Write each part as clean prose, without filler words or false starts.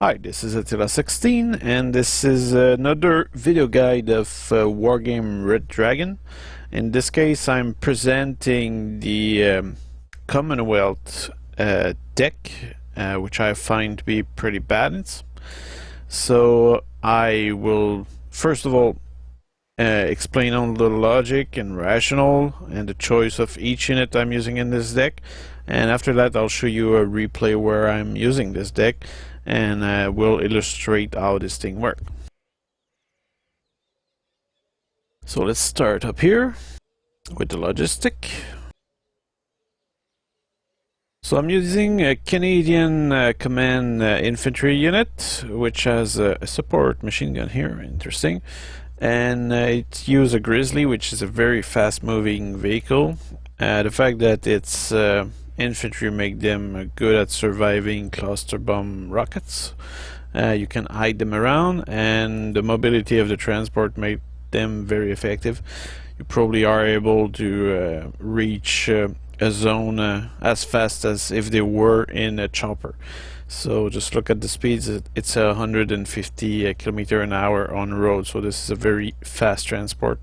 Hi, this is Attila16, and this is another video guide of Wargame Red Dragon. In this case, I'm presenting the CommonWealth deck, which I find to be pretty balanced. So I will first of all explain on the logic and rationale and the choice of each unit I'm using in this deck, and after that I'll show you a replay where I'm using this deck, and we'll illustrate how this thing works. So let's start up here with the logistic. So I'm using a Canadian command infantry unit, which has a support machine gun here, interesting. And it uses a Grizzly, which is a very fast moving vehicle. The fact that it's infantry make them good at surviving cluster bomb rockets. You can hide them around, and the mobility of the transport make them very effective. You probably are able to reach a zone as fast as if they were in a chopper. So just look at the speeds. It's 150 kilometers an hour on road, so this is a very fast transport.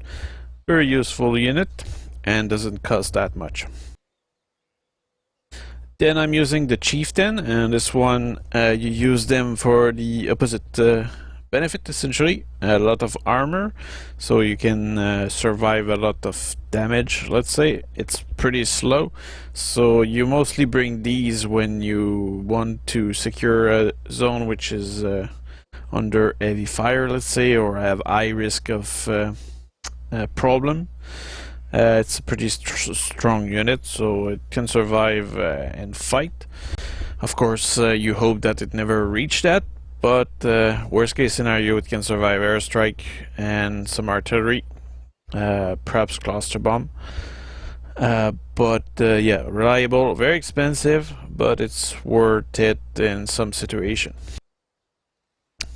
Very useful unit and doesn't cost that much. Then I'm using the Chieftain, and this one you use them for the opposite benefit, essentially. A lot of armor, so you can survive a lot of damage. Let's say it's pretty slow, so you mostly bring these when you want to secure a zone which is under heavy fire, let's say, or have high risk of problem. It's a pretty strong unit, so it can survive and fight. Of course, you hope that it never reach that, but worst case scenario, it can survive airstrike and some artillery, perhaps cluster bomb. But yeah, reliable, very expensive, but it's worth it in some situation.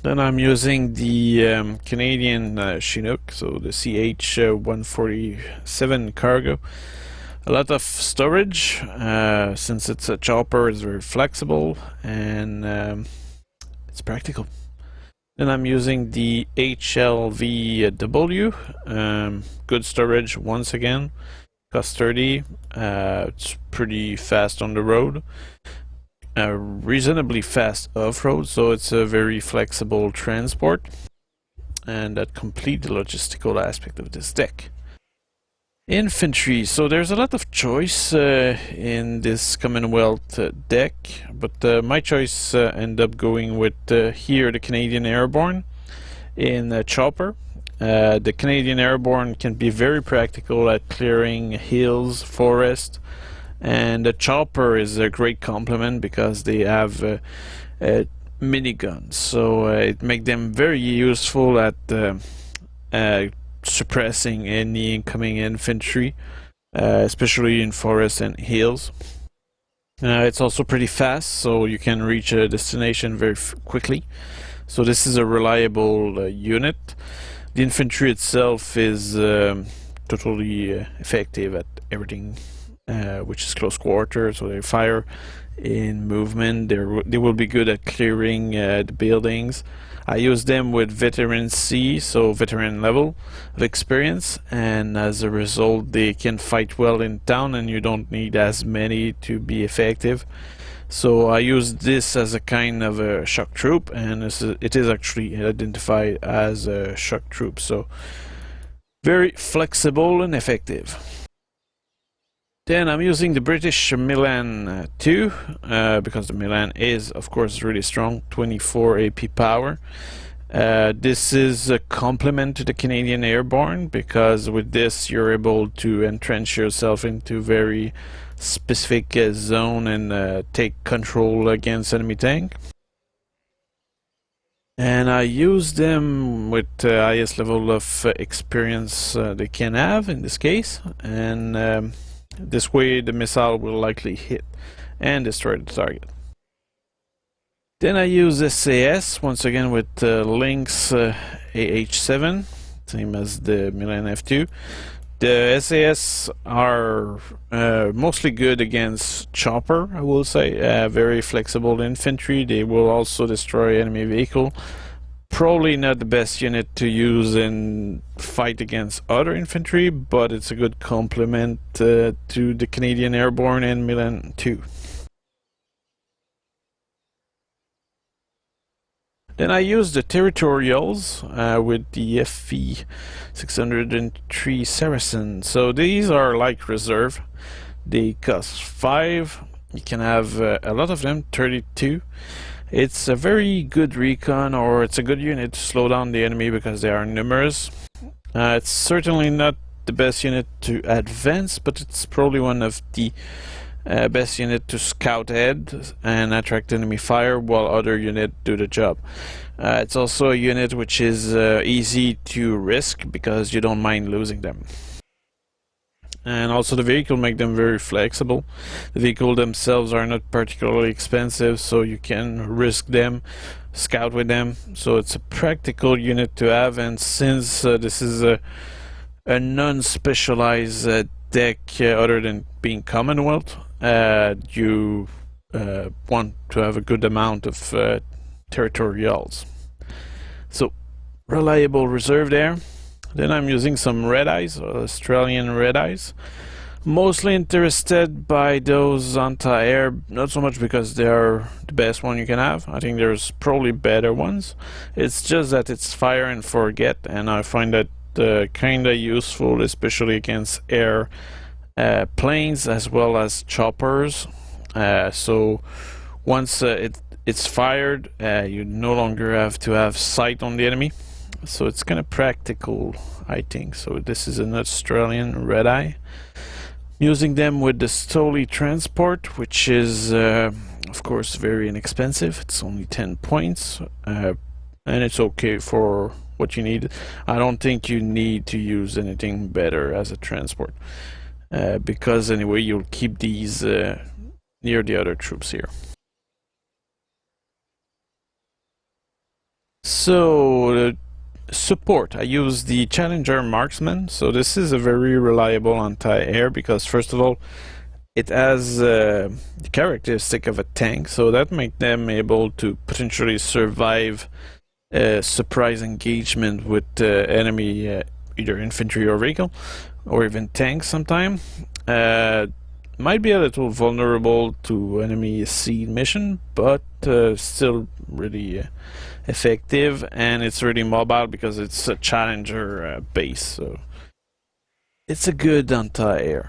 Then I'm using the Canadian Chinook, so the CH-147 cargo. A lot of storage, since it's a chopper, it's very flexible, and it's practical. Then I'm using the HLVW, good storage once again, cost 30, it's pretty fast on the road. Reasonably fast off-road, so it's a very flexible transport, and that completes the logistical aspect of this deck. Infantry, so there's a lot of choice in this CommonWealth deck, but my choice end up going with here the Canadian Airborne in Chopper. The Canadian Airborne can be very practical at clearing hills, forest, and the chopper is a great complement because they have miniguns, so it makes them very useful at suppressing any incoming infantry, especially in forests and hills. It's also pretty fast, so you can reach a destination very quickly. So this is a reliable unit. The infantry itself is totally effective at everything, which is close quarter, so they fire in movement. They will be good at clearing the buildings. I use them with veteran C, so veteran level of experience, and as a result they can fight well in town, and you don't need as many to be effective. So I use this as a kind of a shock troop, and it is actually identified as a shock troop, so very flexible and effective. Then I'm using the British Milan 2, because the Milan is of course really strong, 24 AP power. This is a complement to the Canadian Airborne, because with this you're able to entrench yourself into very specific zone and take control against enemy tank. And I use them with the highest level of experience they can have in this case, and this way the missile will likely hit and destroy the target. Then I use SAS once again with Lynx AH7, same as the Milan F2. The SAS are mostly good against chopper, I will say. Very flexible infantry. They will also destroy enemy vehicle. Probably not the best unit to use in fight against other infantry, but it's a good complement to the Canadian Airborne and Milan 2. Then I use the Territorials with the FV 603 Saracen. So these are like reserve. They cost 5. You can have a lot of them, 32. It's a very good recon, or it's a good unit to slow down the enemy because they are numerous. It's certainly not the best unit to advance, but it's probably one of the best unit to scout ahead and attract enemy fire while other units do the job. It's also a unit which is easy to risk because you don't mind losing them. And also the vehicle make them very flexible. The vehicle themselves are not particularly expensive, so you can risk them, scout with them. So it's a practical unit to have, and since this is a non-specialized deck other than being CommonWealth, you want to have a good amount of Territorials. So reliable reserve there. Then I'm using some red eyes, Australian red eyes. Mostly interested by those anti-air, not so much because they're the best one you can have. I think there's probably better ones. It's just that it's fire and forget, and I find that kinda useful, especially against air planes as well as choppers. So once it's fired, you no longer have to have sight on the enemy. So it's kind of practical, I think. So this is an Australian red eye. Using them with the Stoli transport, which is of course very inexpensive. It's only 10 points, and it's okay for what you need. I don't think you need to use anything better as a transport, because anyway you'll keep these near the other troops here. So support, I use the Challenger Marksman. So this is a very reliable anti-air because first of all it has the characteristic of a tank, so that makes them able to potentially survive surprise engagement with enemy either infantry or vehicle, or even tanks sometime. Might be a little vulnerable to enemy seed mission, but still really effective, and it's really mobile because it's a Challenger base, so it's a good anti-air.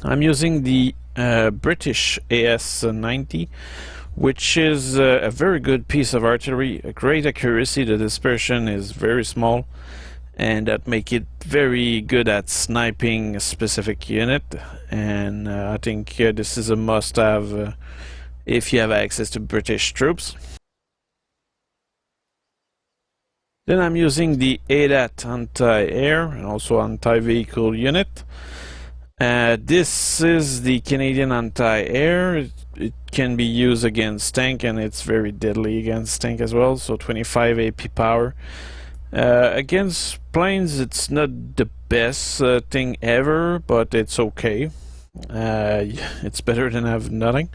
I'm using the British AS-90, which is a very good piece of artillery, a great accuracy. The dispersion is very small, and that make it very good at sniping a specific unit, and I think this is a must-have if you have access to British troops. Then I'm using the ADAT anti-air and also anti-vehicle unit. This is the Canadian anti-air. It can be used against tank, and it's very deadly against tank as well, so 25 AP power. Against planes it's not the best thing ever, but it's okay. It's better than have nothing.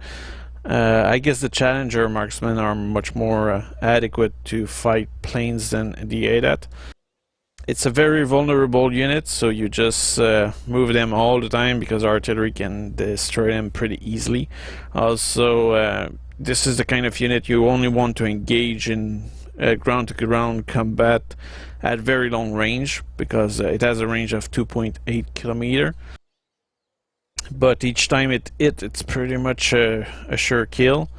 I guess the Challenger marksmen are much more adequate to fight planes than the ADAT. It's a very vulnerable unit, so you just move them all the time because artillery can destroy them pretty easily. Also, this is the kind of unit you only want to engage in ground-to-ground combat at very long range, because it has a range of 2.8 kilometer. But each time it's pretty much a sure kill.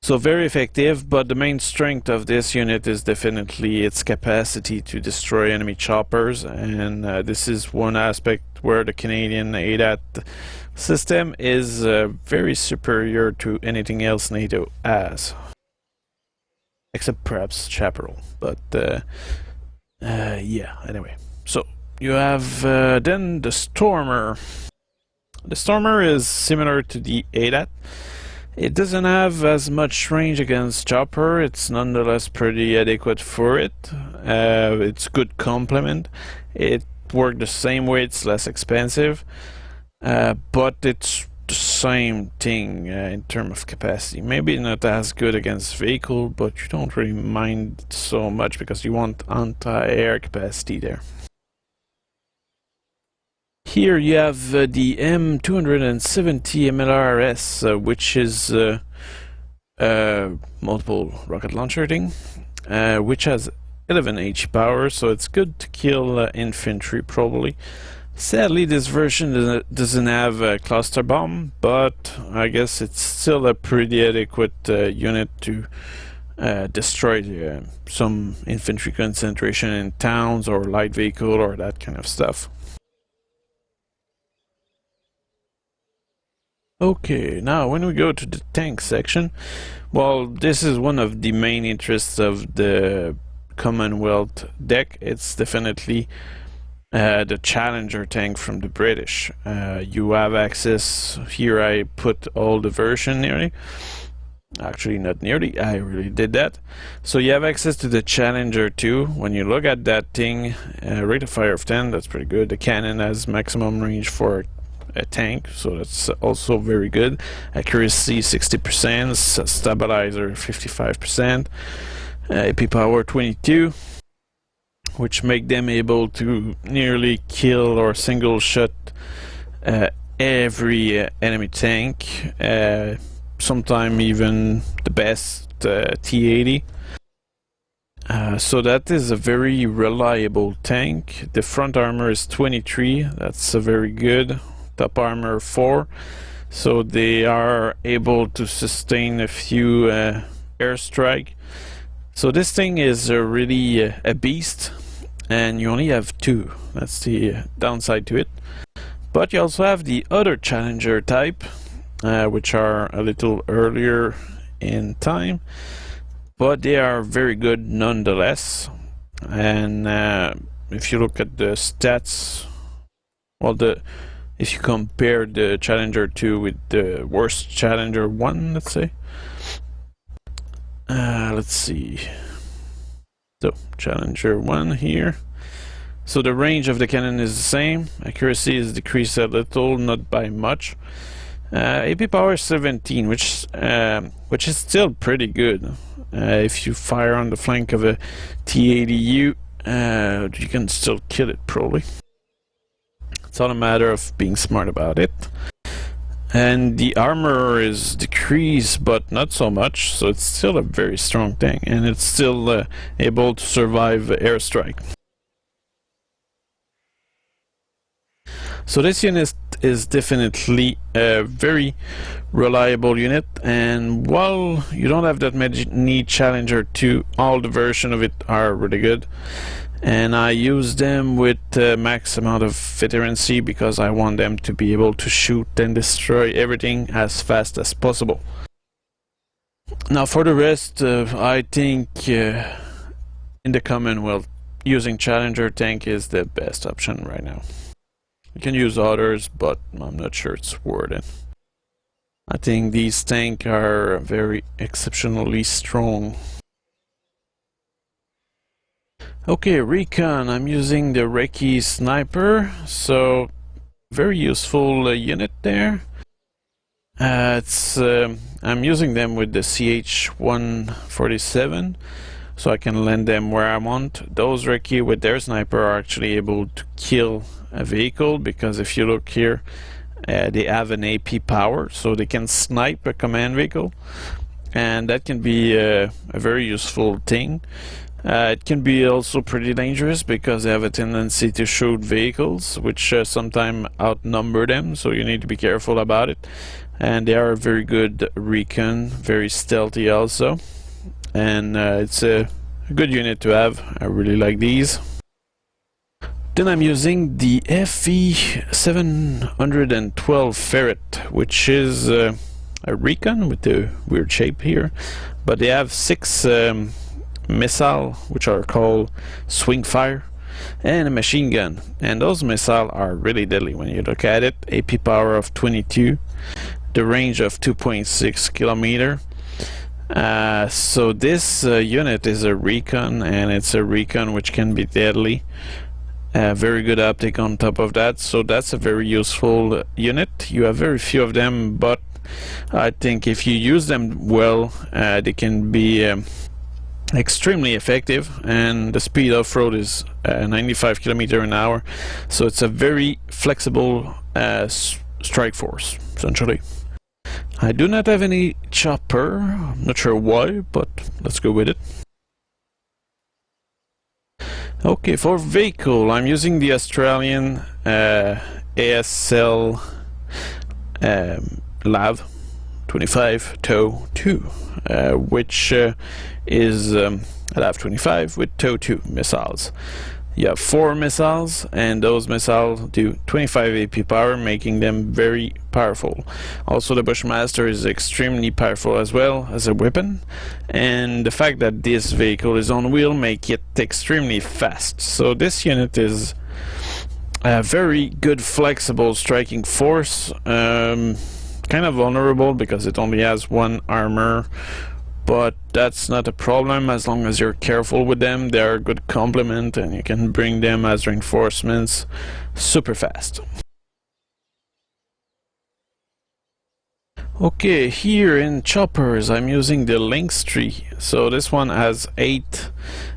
So very effective, but the main strength of this unit is definitely its capacity to destroy enemy choppers, and this is one aspect where the Canadian ADAT system is very superior to anything else NATO has. Except perhaps Chaparral, but yeah, anyway. So you have then the Stormer. The Stormer is similar to the ADAT. It doesn't have as much range against chopper. It's nonetheless pretty adequate for it. It's good complement. It doesn't work the same way. It's less expensive, but it's the same thing in terms of capacity. Maybe not as good against vehicle, but you don't really mind so much because you want anti-air capacity there. Here you have the M270 MLRS, which is multiple rocket launcher thing, which has 11 HP power, so it's good to kill infantry probably. Sadly, this version doesn't have a cluster bomb, but I guess it's still a pretty adequate unit to destroy some infantry concentration in towns or light vehicle or that kind of stuff. Okay, now when we go to the tank section, well, this is one of the main interests of the CommonWealth deck. It's definitely the Challenger tank from the British. You have access, here I put all the version nearly. Actually, not nearly, I really did that. So you have access to the Challenger 2. When you look at that thing, rate of fire of 10, that's pretty good. The cannon has maximum range for a tank, so that's also very good. Accuracy 60%, stabilizer 55%, AP power 22, which make them able to nearly kill or single shot every enemy tank, sometime even the best T-80. So that is a very reliable tank. The front armor is 23, that's very good. Top armor 4, so they are able to sustain a few airstrike. So this thing is really a beast, and you only have 2. That's the downside to it. But you also have the other Challenger type, which are a little earlier in time, but they are very good nonetheless. And if you look at the stats, well, if you compare the Challenger 2 with the worst Challenger 1, let's say. Let's see. So, Challenger 1 here. So the range of the cannon is the same. Accuracy is decreased a little, not by much. AP power 17, which is still pretty good. If you fire on the flank of a T-80U, you can still kill it probably. It's all a matter of being smart about it. And the armor is decreased, but not so much, so it's still a very strong tank, and it's still able to survive airstrike. So this unit is definitely a very reliable unit, and while you don't have that many Challenger 2, all the versions of it are really good. And I use them with max amount of veterancy because I want them to be able to shoot and destroy everything as fast as possible. Now for the rest, I think in the CommonWealth, using Challenger tank is the best option right now. You can use others, but I'm not sure it's worth it. I think these tanks are very exceptionally strong. Okay, recon. I'm using the Recce Sniper, so very useful unit there. I'm using them with the CH-147, so I can land them where I want. Those Recce with their sniper are actually able to kill a vehicle, because if you look here, they have an AP power, so they can snipe a command vehicle, and that can be a very useful thing. It can be also pretty dangerous because they have a tendency to shoot vehicles, which sometimes outnumber them, so you need to be careful about it. And they are a very good recon, very stealthy also, and it's a good unit to have. I really like these. Then I'm using the FE712 Ferret, which is a recon with the weird shape here, but they have 6 missile, which are called swing fire, and a machine gun, and those missiles are really deadly when you look at it. AP power of 22, the range of 2.6 kilometer. So this unit is a recon, and it's a recon which can be deadly. Very good optic on top of that, so that's a very useful unit. You have very few of them, but I think if you use them well, they can be extremely effective, and the speed off-road is 95 km an hour, so it's a very flexible strike force, essentially. I do not have any chopper, I'm not sure why, but let's go with it. Okay, for vehicle, I'm using the Australian ASL LAV 25 TOW 2, which is LAV 25 with TOW 2 missiles. You have 4 missiles, and those missiles do 25 AP power, making them very powerful. Also, the Bushmaster is extremely powerful as well as a weapon, and the fact that this vehicle is on wheel make it extremely fast. So this unit is a very good flexible striking force, kind of vulnerable because it only has 1 armor, but that's not a problem as long as you're careful with them. They're a good complement, and you can bring them as reinforcements super fast. Okay, here in choppers I'm using the Lynx tree. So this one has 8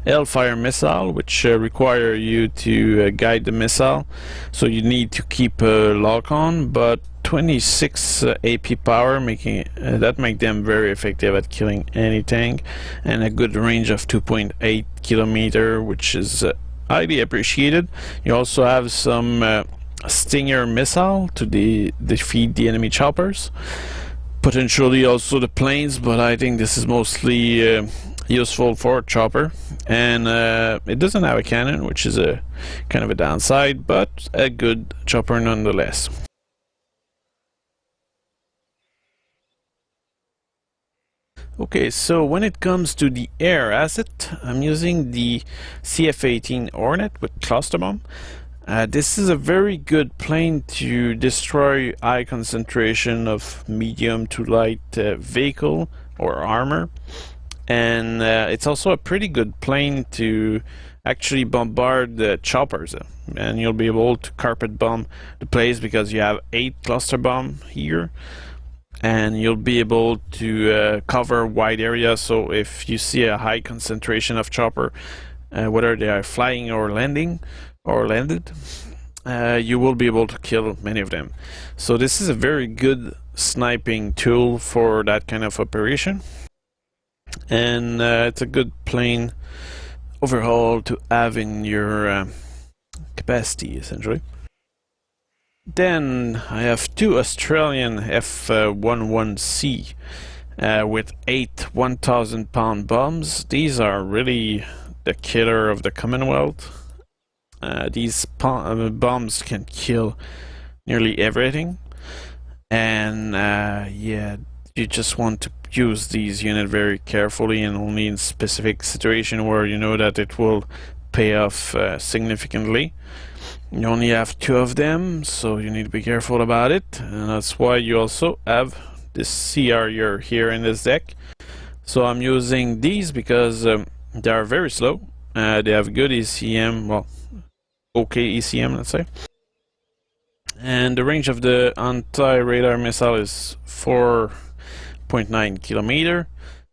Hellfire missile, which require you to guide the missile, so you need to keep a lock on, but 26 AP power, making that make them very effective at killing any tank, and a good range of 2.8 kilometer, which is highly appreciated. You also have some Stinger missile to defeat the enemy choppers, potentially also the planes, but I think this is mostly useful for chopper, and it doesn't have a cannon, which is a kind of a downside, but a good chopper nonetheless. Okay, so when it comes to the air asset, I'm using the CF-18 Hornet with cluster bomb. This is a very good plane to destroy high concentration of medium to light vehicle or armor, and it's also a pretty good plane to actually bombard the choppers, and you'll be able to carpet bomb the place because you have 8 cluster bomb here, and you'll be able to cover wide areas. So if you see a high concentration of chopper, whether they are flying or landing or landed, you will be able to kill many of them. So this is a very good sniping tool for that kind of operation, and it's a good plane overall to have in your capacity, essentially. Then I have 2 Australian F-11C with 8 1,000 pound bombs. These are really the killer of the Commonwealth. These bombs can kill nearly everything, and yeah, you just want to use these units very carefully and only in specific situation where you know that it will pay off significantly. You only have 2 of them, so you need to be careful about it, and that's why you also have this CR here in this deck. So I'm using these because they are very slow. They have good ECM, well, okay ECM, let's say, and the range of the anti-radar missile is 4.9 kilometer.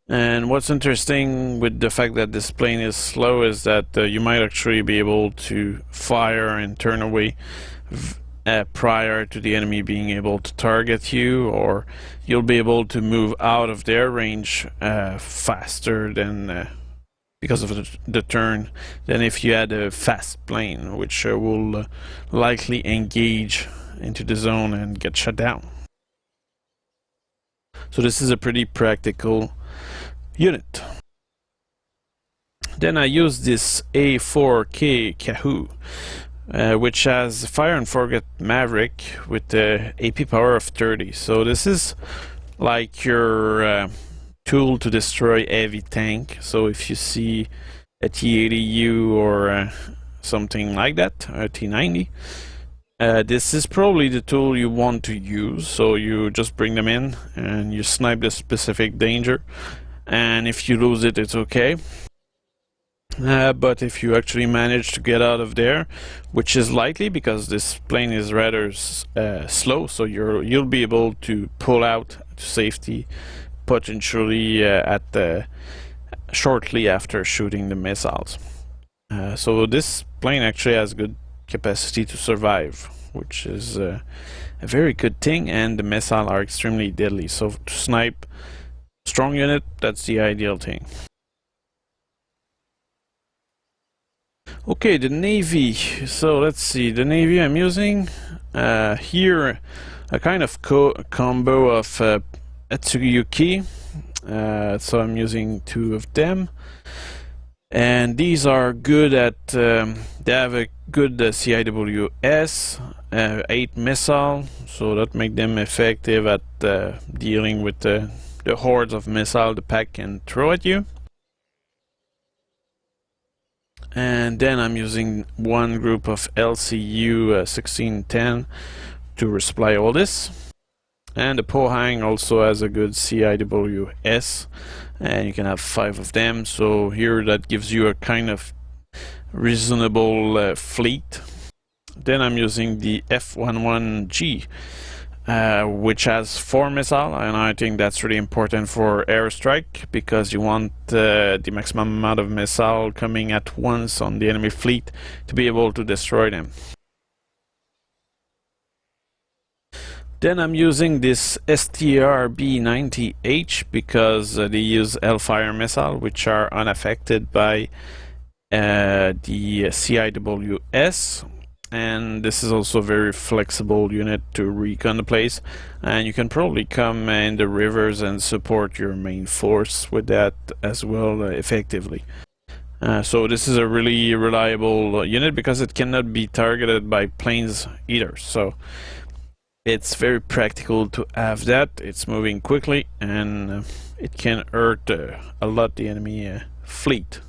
And what's interesting with the fact that this plane is slow is that you might actually be able to fire and turn away prior to the enemy being able to target you, or you'll be able to move out of their range faster than because of the turn than if you had a fast plane, which will likely engage into the zone and get shut down. So this is a pretty practical unit. Then I use this A4K Kahoo, which has Fire and Forget Maverick with the AP power of 30. So this is like your tool to destroy heavy tank. So if you see a T80U or something like that, a T90, this is probably the tool you want to use. So you just bring them in and you snipe the specific danger, and if you lose it, it's okay. But if you actually manage to get out of there, which is likely because this plane is rather slow, so you'll be able to pull out to safety potentially at the shortly after shooting the missiles. So this plane actually has good capacity to survive, which is a very good thing, and the missiles are extremely deadly. So to snipe strong unit, that's the ideal thing. Okay, the Navy. So let's see, the Navy I'm using here a kind of combo of Atsuyuki. So I'm using 2 of them, and these are good at they have a good CIWS 8 missile, so that make them effective at dealing with the hordes of missile the pack can throw at you. And then I'm using 1 group of LCU 1610 to resupply all this. And the Pohang also has a good CIWS, and you can have 5 of them, so here that gives you a kind of reasonable fleet. Then I'm using the F11G, which has 4 missiles, and I think that's really important for airstrike because you want the maximum amount of missile coming at once on the enemy fleet to be able to destroy them. Then I'm using this STRB-90H because they use Hellfire missile, which are unaffected by the CIWS, and this is also a very flexible unit to recon the place, and you can probably come in the rivers and support your main force with that as well effectively. So this is a really reliable unit because it cannot be targeted by planes either, so it's very practical to have that. It's moving quickly, and it can hurt a lot the enemy fleet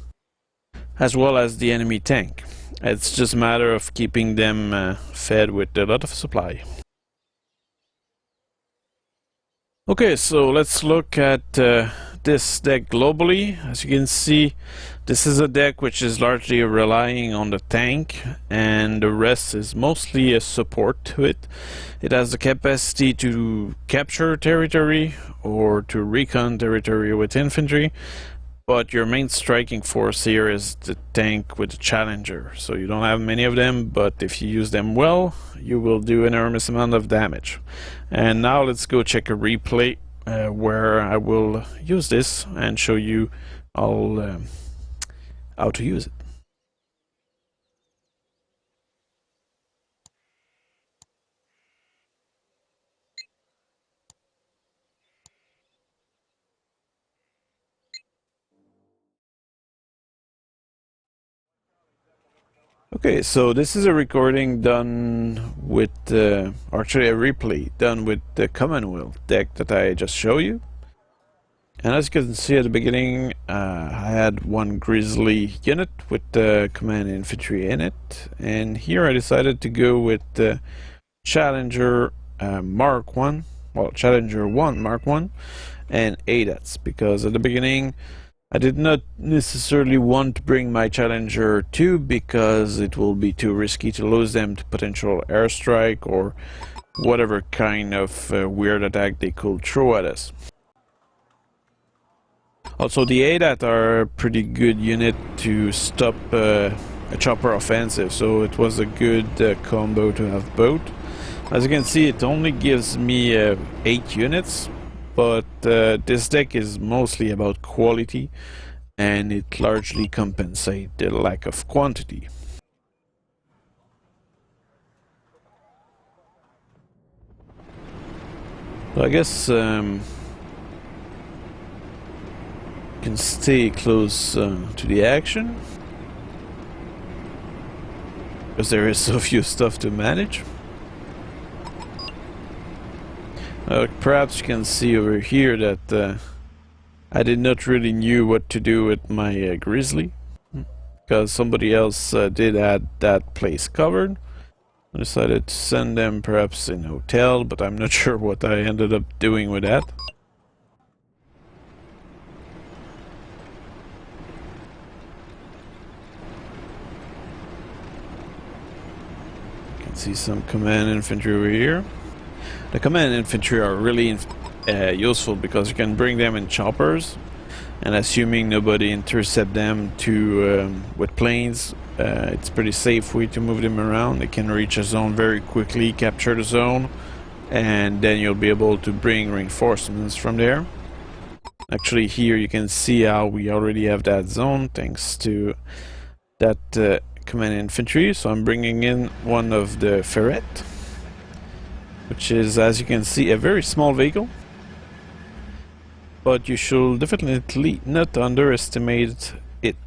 as well as the enemy tank. It's just a matter of keeping them fed with a lot of supply. Okay, so let's look at this deck globally. As you can see, this is a deck which is largely relying on the tank, and the rest is mostly a support to it. It has the capacity to capture territory or to recon territory with infantry, but your main striking force here is the tank with the Challenger. So you don't have many of them, but if you use them well, you will do an enormous amount of damage. And now let's go check a replay where I will use this and show you all how to use it. Okay, so this is a recording done with, actually a replay done with the CommonWealth deck that I just showed you. And as you can see at the beginning, I had 1 Grizzly unit with the command infantry in it, and here I decided to go with the Challenger Mark 1, well, Challenger 1 Mark 1, and ADATs, because at the beginning I did not necessarily want to bring my Challenger 2 because it will be too risky to lose them to potential airstrike or whatever kind of weird attack they could throw at us. Also, the ADAT are a pretty good unit to stop a chopper offensive, so it was a good combo to have both. As you can see, it only gives me 8 units, but this deck is mostly about quality, and it largely compensates the lack of quantity. So I guess can stay close to the action because there is so few stuff to manage. Perhaps you can see over here that I did not really knew what to do with my Grizzly because somebody else did have that place covered. I decided to send them perhaps in a hotel, but I'm not sure what I ended up doing with that. See some command infantry over here. The command infantry are really useful because you can bring them in choppers, and assuming nobody intercept them with planes, it's pretty safe way to move them around. They can reach a zone very quickly, capture the zone, and then you'll be able to bring reinforcements from there. Actually, here you can see how we already have that zone thanks to that command infantry. So I'm bringing in one of the ferret, which is, as you can see, a very small vehicle, but you should definitely not underestimate it.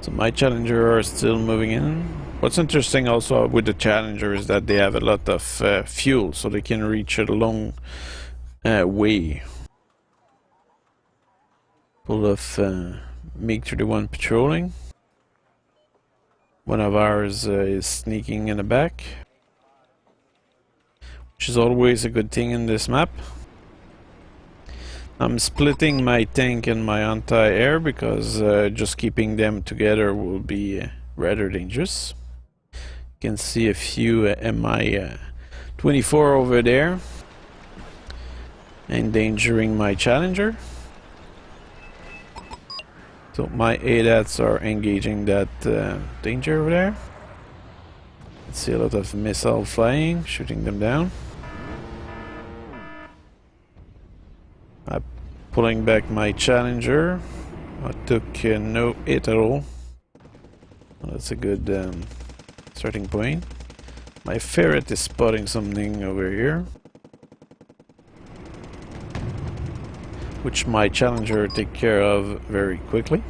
So my Challenger are still moving in. What's interesting also with the Challenger is that they have a lot of fuel, so they can reach a long way. Full of MiG-31 patrolling. One of ours is sneaking in the back, which is always a good thing in this map. I'm splitting my tank and my anti-air because just keeping them together will be rather dangerous. You can see a few Mi-24 over there, endangering my Challenger. So my ADATs are engaging that danger over there. Let's see a lot of missile flying, shooting them down. I'm pulling back my Challenger. I took no hit at all. Well, that's a good starting point. My ferret is spotting something over here, which my Challenger take care of very quickly.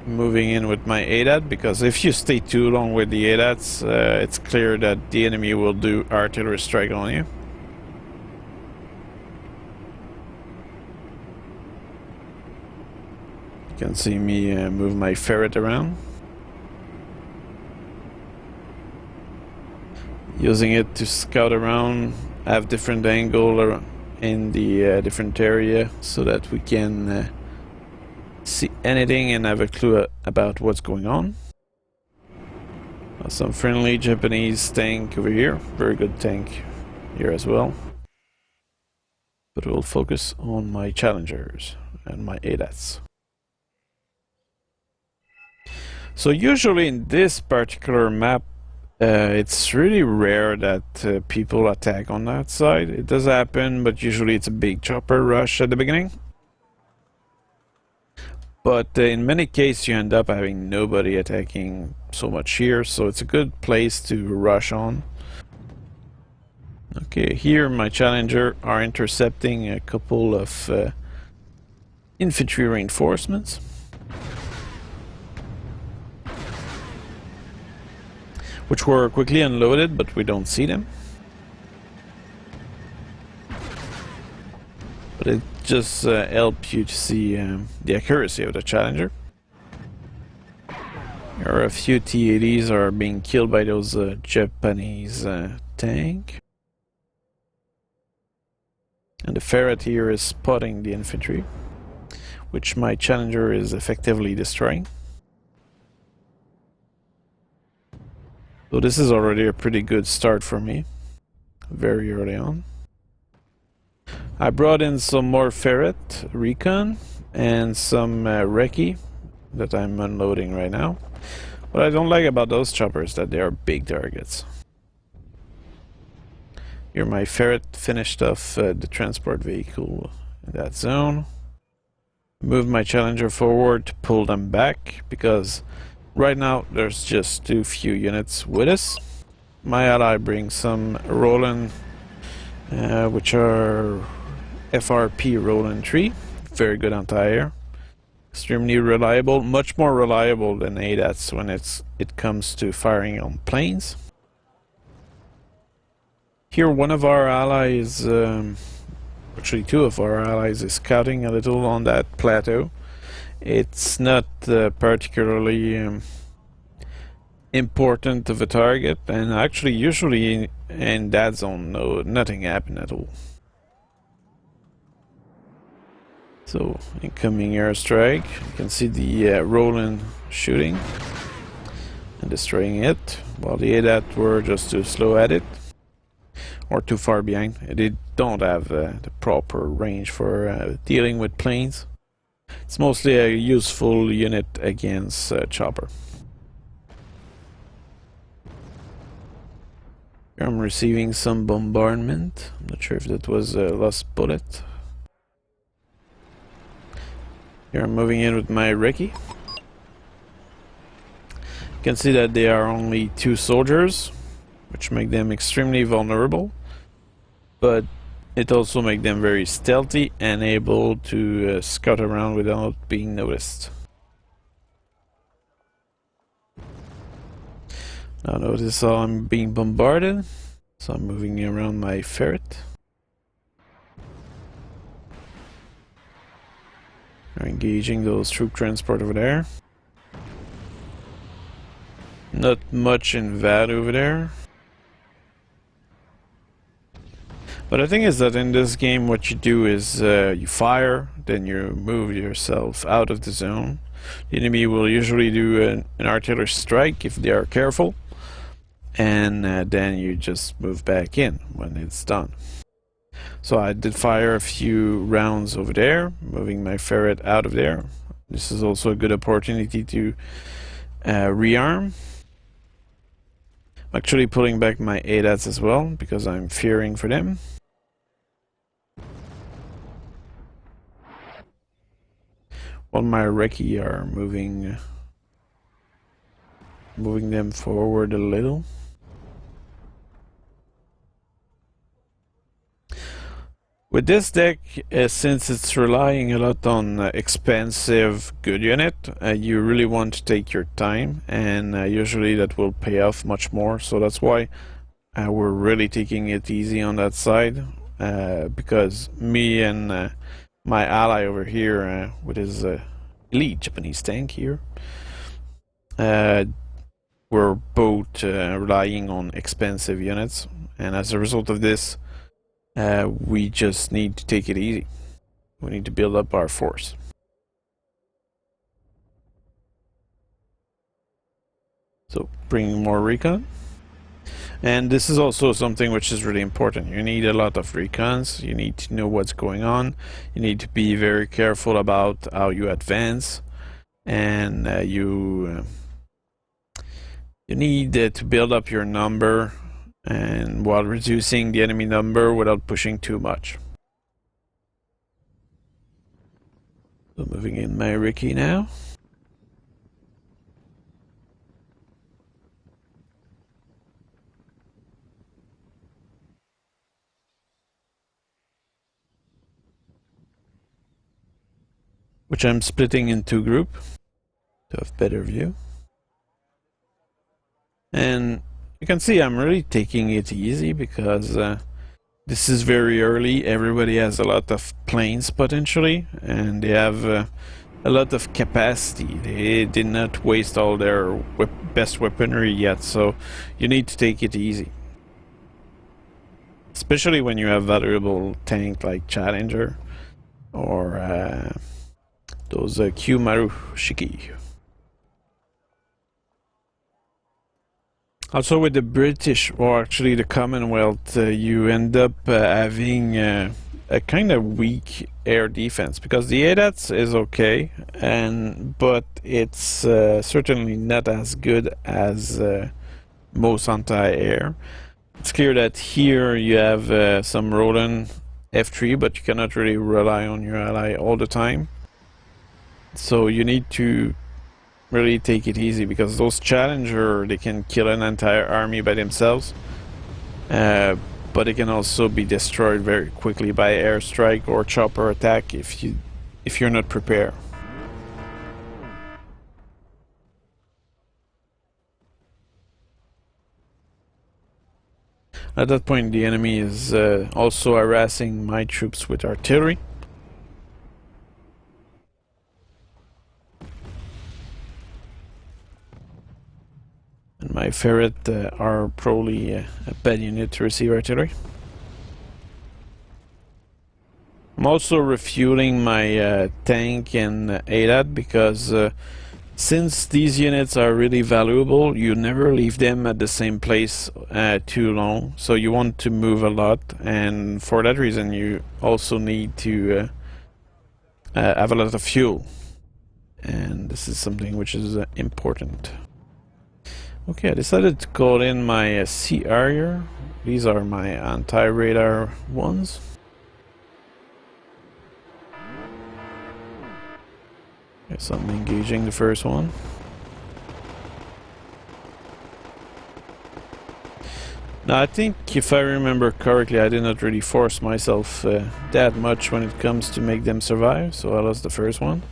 Moving in with my ADAT, because if you stay too long with the ADATs, it's clear that the enemy will do artillery strike on you. You can see me move my ferret around, using it to scout around, have different angle in the different area so that we can see anything and have a clue about what's going on. Some friendly Japanese tank over here, very good tank here as well. But we'll focus on my Challengers and my ADATs. So usually in this particular map, it's really rare that people attack on that side. It does happen, but usually it's a big chopper rush at the beginning. But in many cases you end up having nobody attacking so much here, so it's a good place to rush on. Okay, here my Challenger are intercepting a couple of infantry reinforcements. Which were quickly unloaded, but we don't see them. But it just helps you to see the accuracy of the Challenger. There are a few T-80s are being killed by those Japanese tank. And the ferret here is spotting the infantry, which my Challenger is effectively destroying. So this is already a pretty good start for me, very early on. I brought in some more ferret recon and some recce that I'm unloading right now. What I don't like about those choppers is that they are big targets. Here my ferret finished off the transport vehicle in that zone. Moved my Challenger forward to pull them back because right now there's just too few units with us. My ally brings some Roland, which are FRP Roland 3. Very good anti-air. Extremely reliable, much more reliable than ADATs when it comes to firing on planes. Here one of our allies, actually two of our allies, is scouting a little on that plateau. It's not particularly important of a target, and actually usually in that zone nothing happened at all. So, incoming airstrike. You can see the Roland shooting and destroying it, while the ADAT were just too slow at it, or too far behind. They don't have the proper range for dealing with planes. It's mostly a useful unit against chopper. Here I'm receiving some bombardment. I'm not sure if that was a lost bullet. Here I'm moving in with my recce. You can see that they are only 2 soldiers, which make them extremely vulnerable, but it also makes them very stealthy and able to scout around without being noticed. Now notice how I'm being bombarded, so I'm moving around my ferret. We're engaging those troop transport over there. Not much in VAT over there. But the thing is that in this game what you do is you fire, then you move yourself out of the zone. The enemy will usually do an artillery strike if they are careful, and then you just move back in when it's done. So I did fire a few rounds over there, moving my ferret out of there. This is also a good opportunity to rearm. I'm actually pulling back my ADATs as well, because I'm fearing for them. While my recce are moving them forward a little. With this deck, since it's relying a lot on expensive good unit, you really want to take your time, and usually that will pay off much more. So that's why we're really taking it easy on that side, because me and my ally over here, with his elite Japanese tank here, we're both relying on expensive units, and as a result of this, we just need to take it easy. We need to build up our force. So, bringing more recon. And this is also something which is really important. You need a lot of recons. You need to know what's going on. You need to be very careful about how you advance. And you need to build up your number, and while reducing the enemy number without pushing too much. So moving in my recce now. Which I'm splitting in 2 groups to have better view. And you can see I'm really taking it easy, because this is very early. Everybody has a lot of planes potentially, and they have a lot of capacity. They did not waste all their best weaponry yet, so you need to take it easy. Especially when you have valuable tank like Challenger or those Kyumaru Shiki. Also with the British, or actually the Commonwealth, you end up having a kind of weak air defense, because the ADATS is okay, but it's certainly not as good as most anti-air. It's clear that here you have some Roland F3, but you cannot really rely on your ally all the time. So you need to really take it easy, because those Challenger, they can kill an entire army by themselves, but they can also be destroyed very quickly by airstrike or chopper attack if you're not prepared. At that point, the enemy is also harassing my troops with artillery. And my ferret are probably a bad unit to receive artillery. I'm also refueling my tank and ADAT because since these units are really valuable, you never leave them at the same place too long. So you want to move a lot, and for that reason you also need to have a lot of fuel. And this is something which is important. Okay, I decided to call in my Sea Harrier. These are my anti-radar ones. Guess I'm engaging the first one. Now, I think if I remember correctly, I did not really force myself that much when it comes to make them survive, so I lost the first one.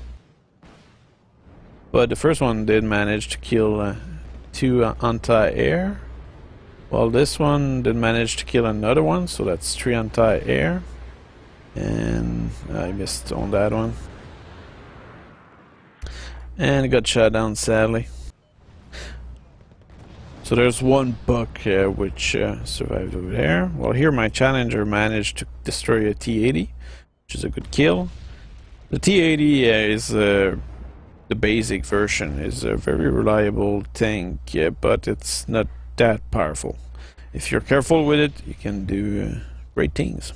But the first one did manage to kill 2 anti-air, while this one did manage to kill another one, so that's 3 anti-air. And I missed on that one. And got shot down, sadly. So there's one buck which survived over there. Well, here my Challenger managed to destroy a T-80, which is a good kill. The T-80 is the basic version, is a very reliable tank, but it's not that powerful. If you're careful with it, you can do great things.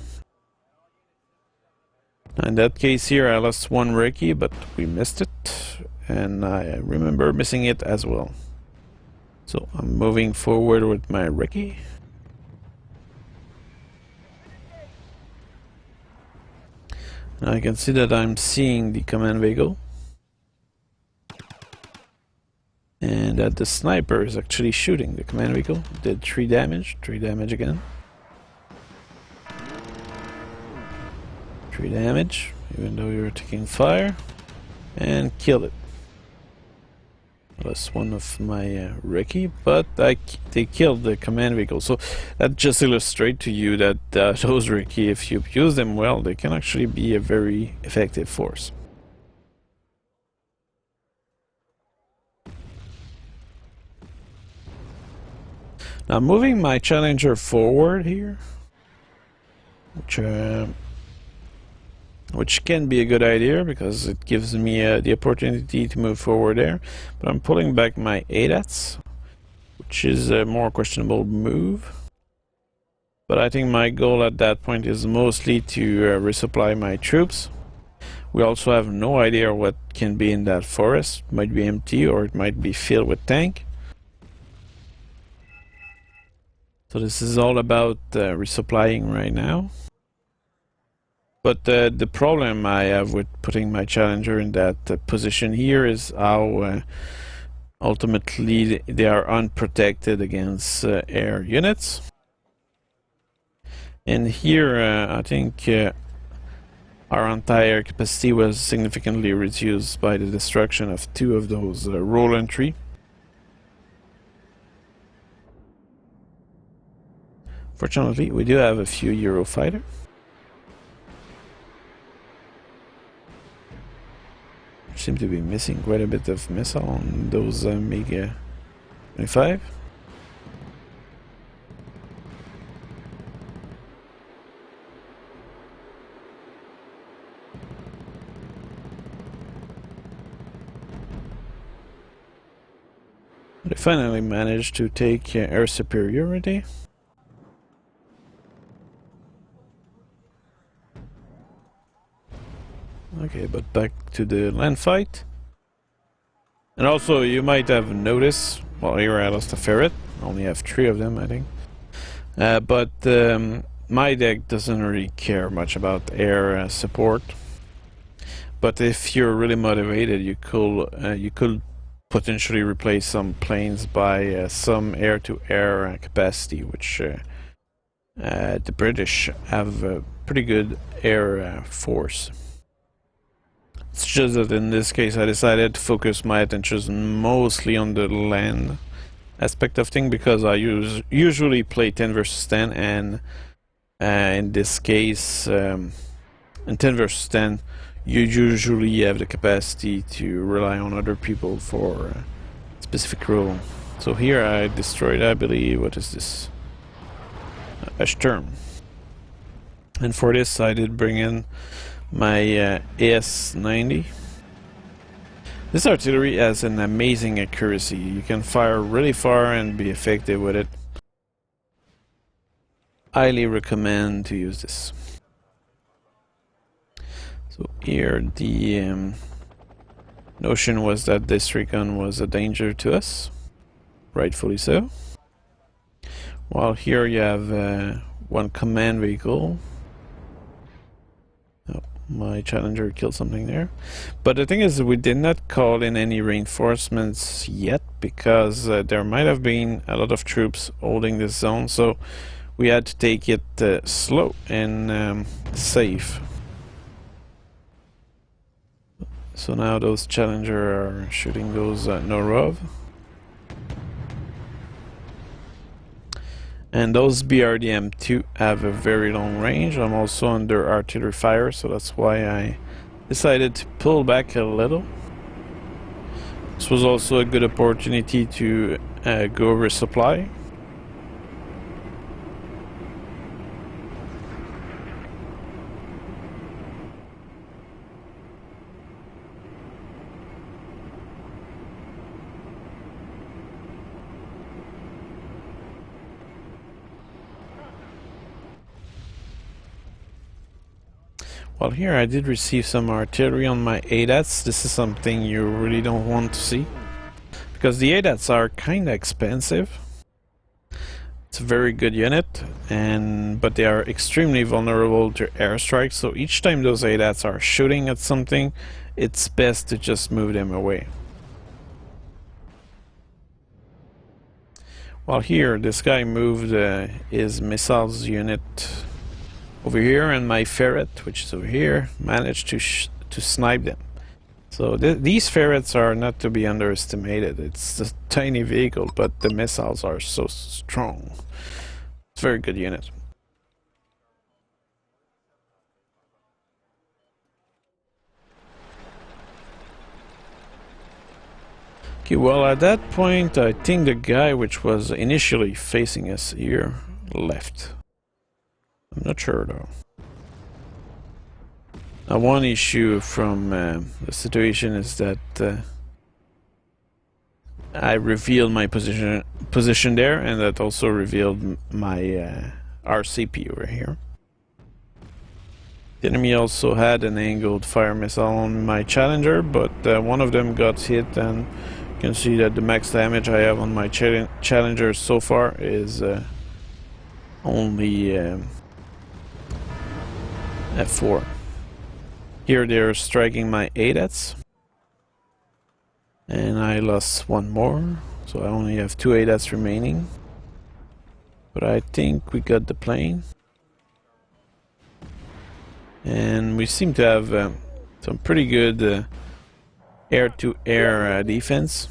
In that case here, I lost 1 Recce, but we missed it, and I remember missing it as well. So I'm moving forward with my Recce. Now I can see that I'm seeing the command vehicle. And that the sniper is actually shooting the command vehicle. Did 3 damage, 3 damage again. 3 damage, even though you're taking fire. And killed it. Lost 1 of my Recce, but they killed the command vehicle. So that just illustrates to you that those Recce, if you use them well, they can actually be a very effective force. Now moving my Challenger forward here, which can be a good idea because it gives me the opportunity to move forward there. But I'm pulling back my ADATs, which is a more questionable move. But I think my goal at that point is mostly to resupply my troops. We also have no idea what can be in that forest. It might be empty or it might be filled with tank. So this is all about resupplying right now. But the problem I have with putting my Challenger in that position here is how ultimately they are unprotected against air units. And here I think our anti-air capacity was significantly reduced by the destruction of 2 of those roll entry. Fortunately, we do have a few Eurofighter. Seem to be missing quite a bit of missile on those MiG-25. They finally managed to take air superiority. Okay, but back to the land fight. And also, you might have noticed, well, here I lost a ferret. I only have 3 of them, I think. But my deck doesn't really care much about air support. But if you're really motivated, you could potentially replace some planes by some air-to-air capacity, which the British have a pretty good air force. It's just that in this case I decided to focus my attention mostly on the land aspect of things because I usually play 10 versus 10, and in this case in 10 versus 10 you usually have the capacity to rely on other people for a specific role. So here I destroyed, I believe, what is this? A Sturm. And for this I did bring in my AS-90. This artillery has an amazing accuracy. You can fire really far and be effective with it. Highly recommend to use this. So here the notion was that this recon was a danger to us. Rightfully so. While here you have one command vehicle. Oh, my Challenger killed something there. But the thing is, we did not call in any reinforcements yet because there might have been a lot of troops holding this zone, so we had to take it slow and safe. So now those Challenger are shooting those Norov. And those BRDM-2 have a very long range. I'm also under artillery fire, so that's why I decided to pull back a little. This was also a good opportunity to go over supply. Well, here I did receive some artillery on my ADATs. This is something you really don't want to see, because the ADATs are kinda expensive. It's a very good unit, but they are extremely vulnerable to airstrikes, so each time those ADATs are shooting at something, it's best to just move them away. While here, this guy moved his missiles unit over here, and my ferret, which is over here, managed to snipe them. So these ferrets are not to be underestimated. It's a tiny vehicle, but the missiles are so strong. It's a very good unit. Okay, well at that point I think the guy which was initially facing us here left. I'm not sure though. Now one issue from the situation is that I revealed my position there, and that also revealed my RCP over here. The enemy also had an angled fire missile on my Challenger, but one of them got hit, and you can see that the max damage I have on my Challenger so far is only at 4. Here they're striking my ADATs, and I lost one more, so I only have 2 ADATs remaining. But I think we got the plane, and we seem to have some pretty good air-to-air defense.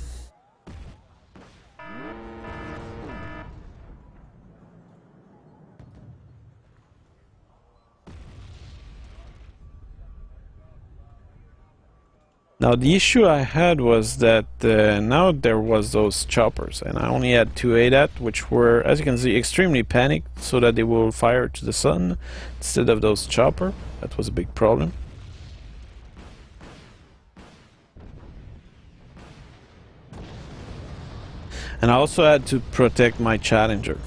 Now the issue I had was that now there was those choppers, and I only had 2 ADAT, which were, as you can see, extremely panicked, so that they will fire to the sun instead of those chopper. That was a big problem. And I also had to protect my Challenger,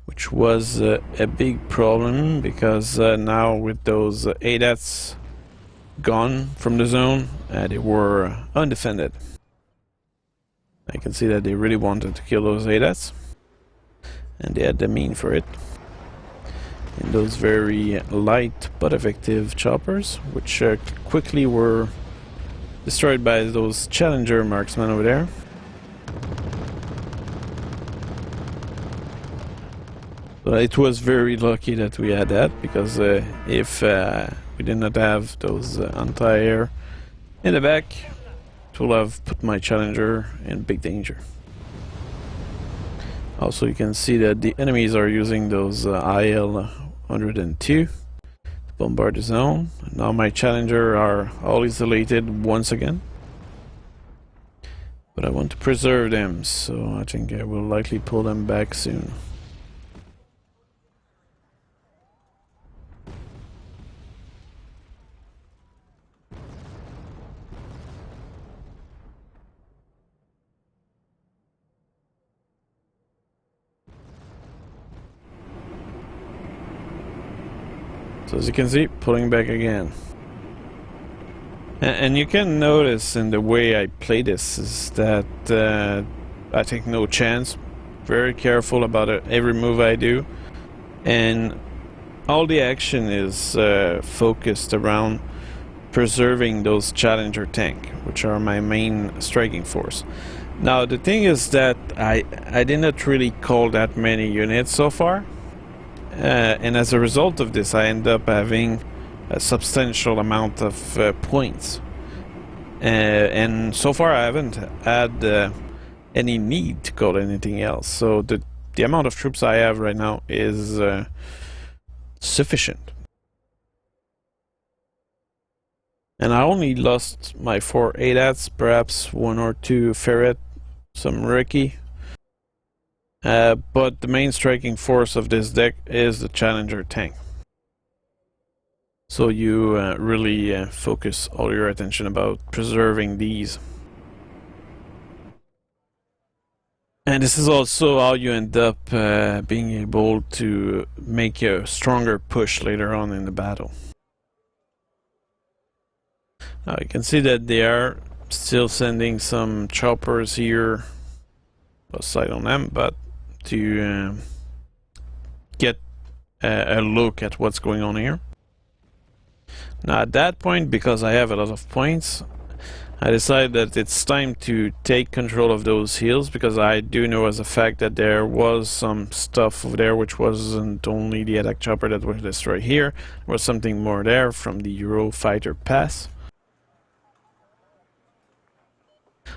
which was a big problem, because now with those ADATs gone from the zone, they were undefended. I can see that they really wanted to kill those ADATs, and they had the mean for it. And those very light but effective choppers, which quickly were destroyed by those Challenger marksmen over there. But it was very lucky that we had that, because if we did not have those anti-air in the back, it would have put my Challenger in big danger. Also, you can see that the enemies are using those IL-102 to bombard the zone. Now my Challenger are all isolated once again. But I want to preserve them, so I think I will likely pull them back soon. So as you can see, pulling back again. And you can notice in the way I play this is that I take no chance. Very careful about every move I do. And all the action is focused around preserving those Challenger tank, which are my main striking force. Now the thing is that I did not really call that many units so far. And as a result of this, I end up having a substantial amount of points, and so far I haven't had any need to call anything else. So the amount of troops I have right now is sufficient. And I only lost my 4 ADATs, perhaps 1 or 2 Ferret, some Rookie. But the main striking force of this deck is the Challenger tank. So you really focus all your attention about preserving these. And this is also how you end up being able to make a stronger push later on in the battle. Now you can see that they are still sending some choppers here. I'll sight on them, but to get a look at what's going on here. Now at that point, because I have a lot of points, I decided that it's time to take control of those hills, because I do know as a fact that there was some stuff over there which wasn't only the attack chopper that was destroyed here. There was something more there from the Eurofighter pass.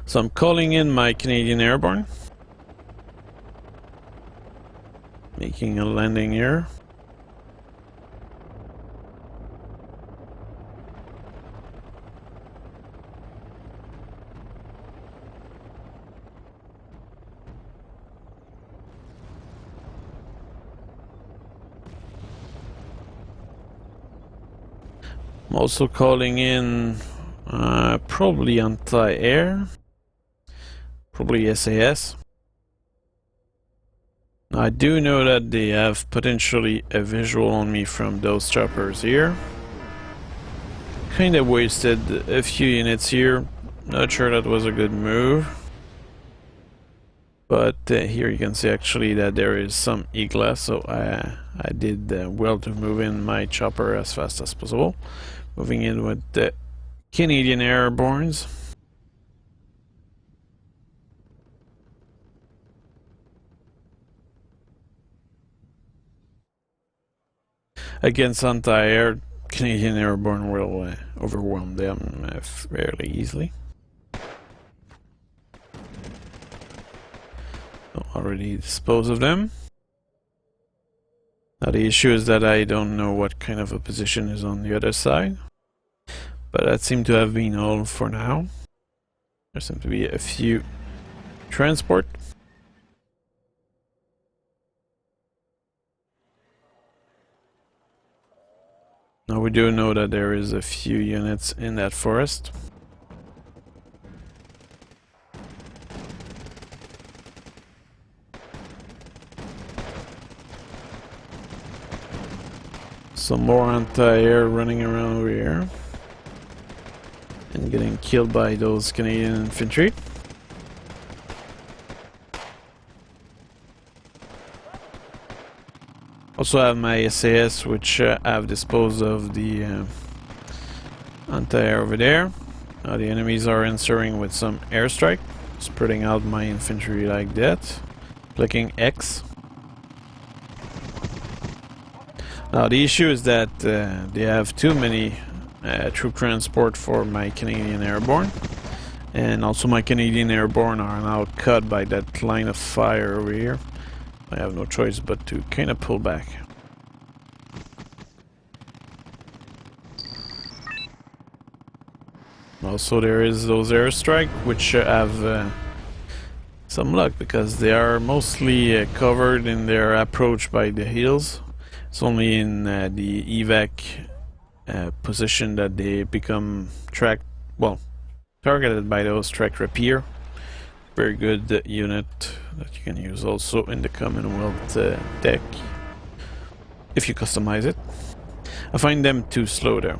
So I'm calling in my Canadian Airborne, making a landing here. I'm also calling in probably anti-air, probably SAS. I do know that they have potentially a visual on me from those choppers here. Kinda wasted a few units here. Not sure that was a good move. But here you can see actually that there is some E-glass, so I did well to move in my chopper as fast as possible. Moving in with the Canadian Airbornes. Against anti-air, Canadian Airborne will overwhelm them fairly easily. So already dispose of them. Now the issue is that I don't know what kind of a position is on the other side. But that seemed to have been all for now. There seem to be a few transport. Now we do know that there is a few units in that forest. Some more anti-air running around over here. And getting killed by those Canadian infantry. Also have my SAS, which have disposed of the anti-air over there. Now the enemies are answering with some airstrike, spreading out my infantry like that. Clicking X. Now the issue is that they have too many troop transport for my Canadian Airborne, and also my Canadian Airborne are now cut by that line of fire over here. I have no choice but to kind of pull back. Also there is those airstrike which have some luck, because they are mostly covered in their approach by the hills. It's only in the evac position that they become targeted by those track rapier. Very good unit that you can use also in the CommonWealth deck if you customize it. I find them too slow though.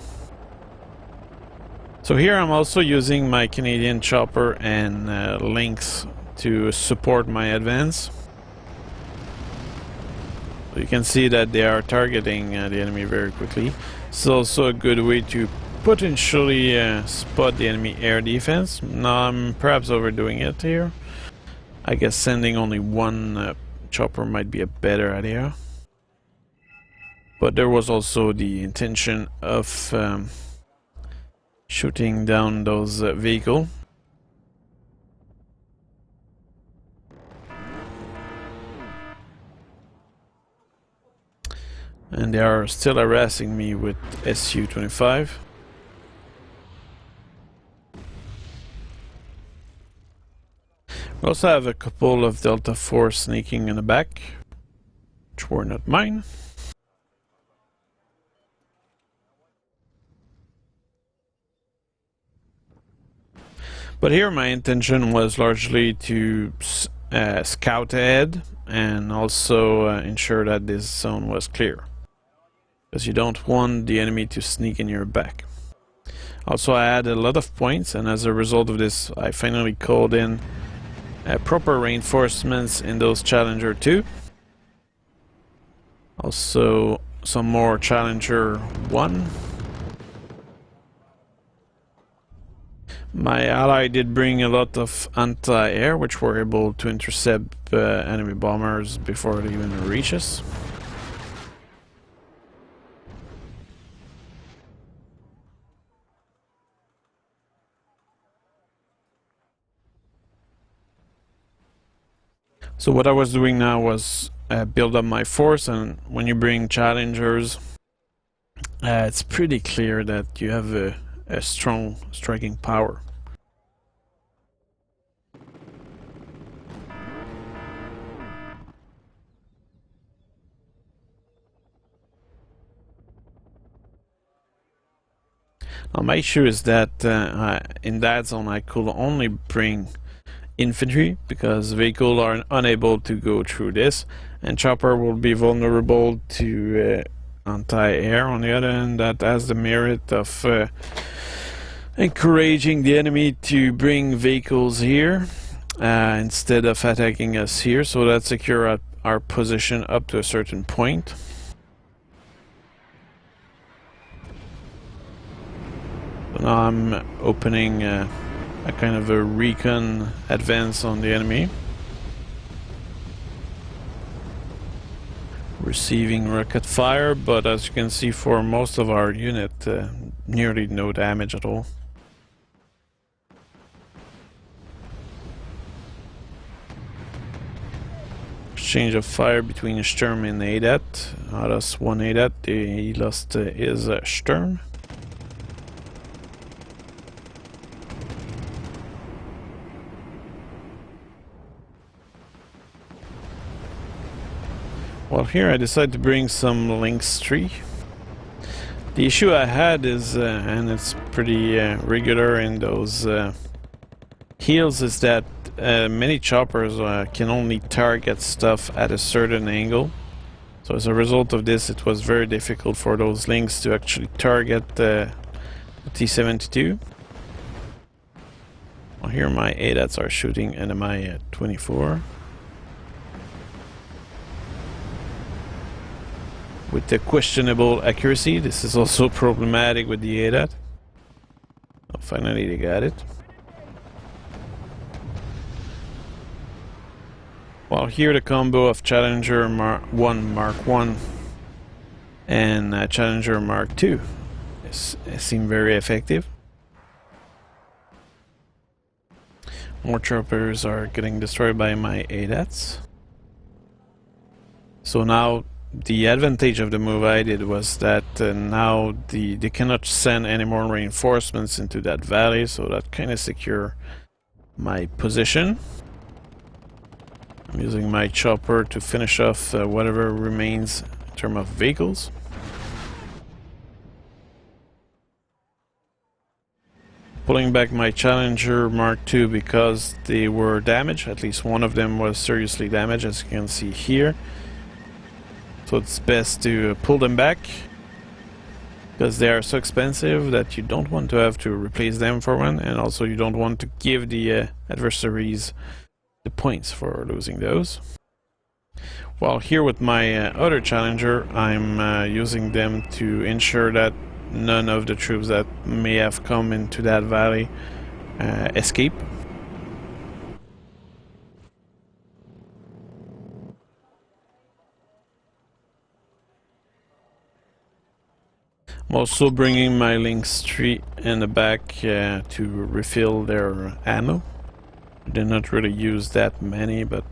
So here I'm also using my Canadian chopper and Lynx to support my advance. So you can see that they are targeting the enemy very quickly. It's also a good way to potentially spot the enemy air defense. Now I'm perhaps overdoing it here. I guess sending only one chopper might be a better idea. But there was also the intention of shooting down those vehicles. And they are still harassing me with Su-25. We also have a couple of Delta Force sneaking in the back, which were not mine. But here my intention was largely to scout ahead and also ensure that this zone was clear. Because you don't want the enemy to sneak in your back. Also I had a lot of points, and as a result of this I finally called in proper reinforcements in those Challenger 2. Also some more Challenger 1. My ally did bring a lot of anti-air, which were able to intercept enemy bombers before it even reaches. So what I was doing now was build up my force, and when you bring Challengers, it's pretty clear that you have a strong striking power. Now my issue is that in that zone I could only bring infantry because vehicles are unable to go through this, and chopper will be vulnerable to anti-air. On the other hand, that has the merit of encouraging the enemy to bring vehicles here instead of attacking us here, so that secure our position up to a certain point. So now I'm opening a kind of a recon advance on the enemy. Receiving rocket fire, but as you can see, for most of our unit, nearly no damage at all. Exchange of fire between Sturm and ADAT. I lost one ADAT, he lost his Sturm. Well, here I decided to bring some Lynx 3. The issue I had is, and it's pretty regular in those heals, is that many choppers can only target stuff at a certain angle. So as a result of this, it was very difficult for those Lynx to actually target the T-72. Well, here my ADATs are shooting enemy at 24. With the questionable accuracy. This is also problematic with the ADAT. Oh, finally they got it. Well, here the combo of Challenger Mark 1 and Challenger Mark 2 seem very effective. More choppers are getting destroyed by my ADATs. So now the advantage of the move I did was that now they cannot send any more reinforcements into that valley, so that kind of secure my position. I'm using my chopper to finish off whatever remains in terms of vehicles. Pulling back my Challenger Mark II because they were damaged. At least one of them was seriously damaged, as you can see here. So it's best to pull them back. because they are so expensive that you don't want to have to replace them for one, and also you don't want to give the adversaries the points for losing those. While here with my other challenger, I'm using them to ensure that none of the troops that may have come into that valley escape. I'm also bringing my Lynx 3 in the back to refill their ammo. Did not really use that many, but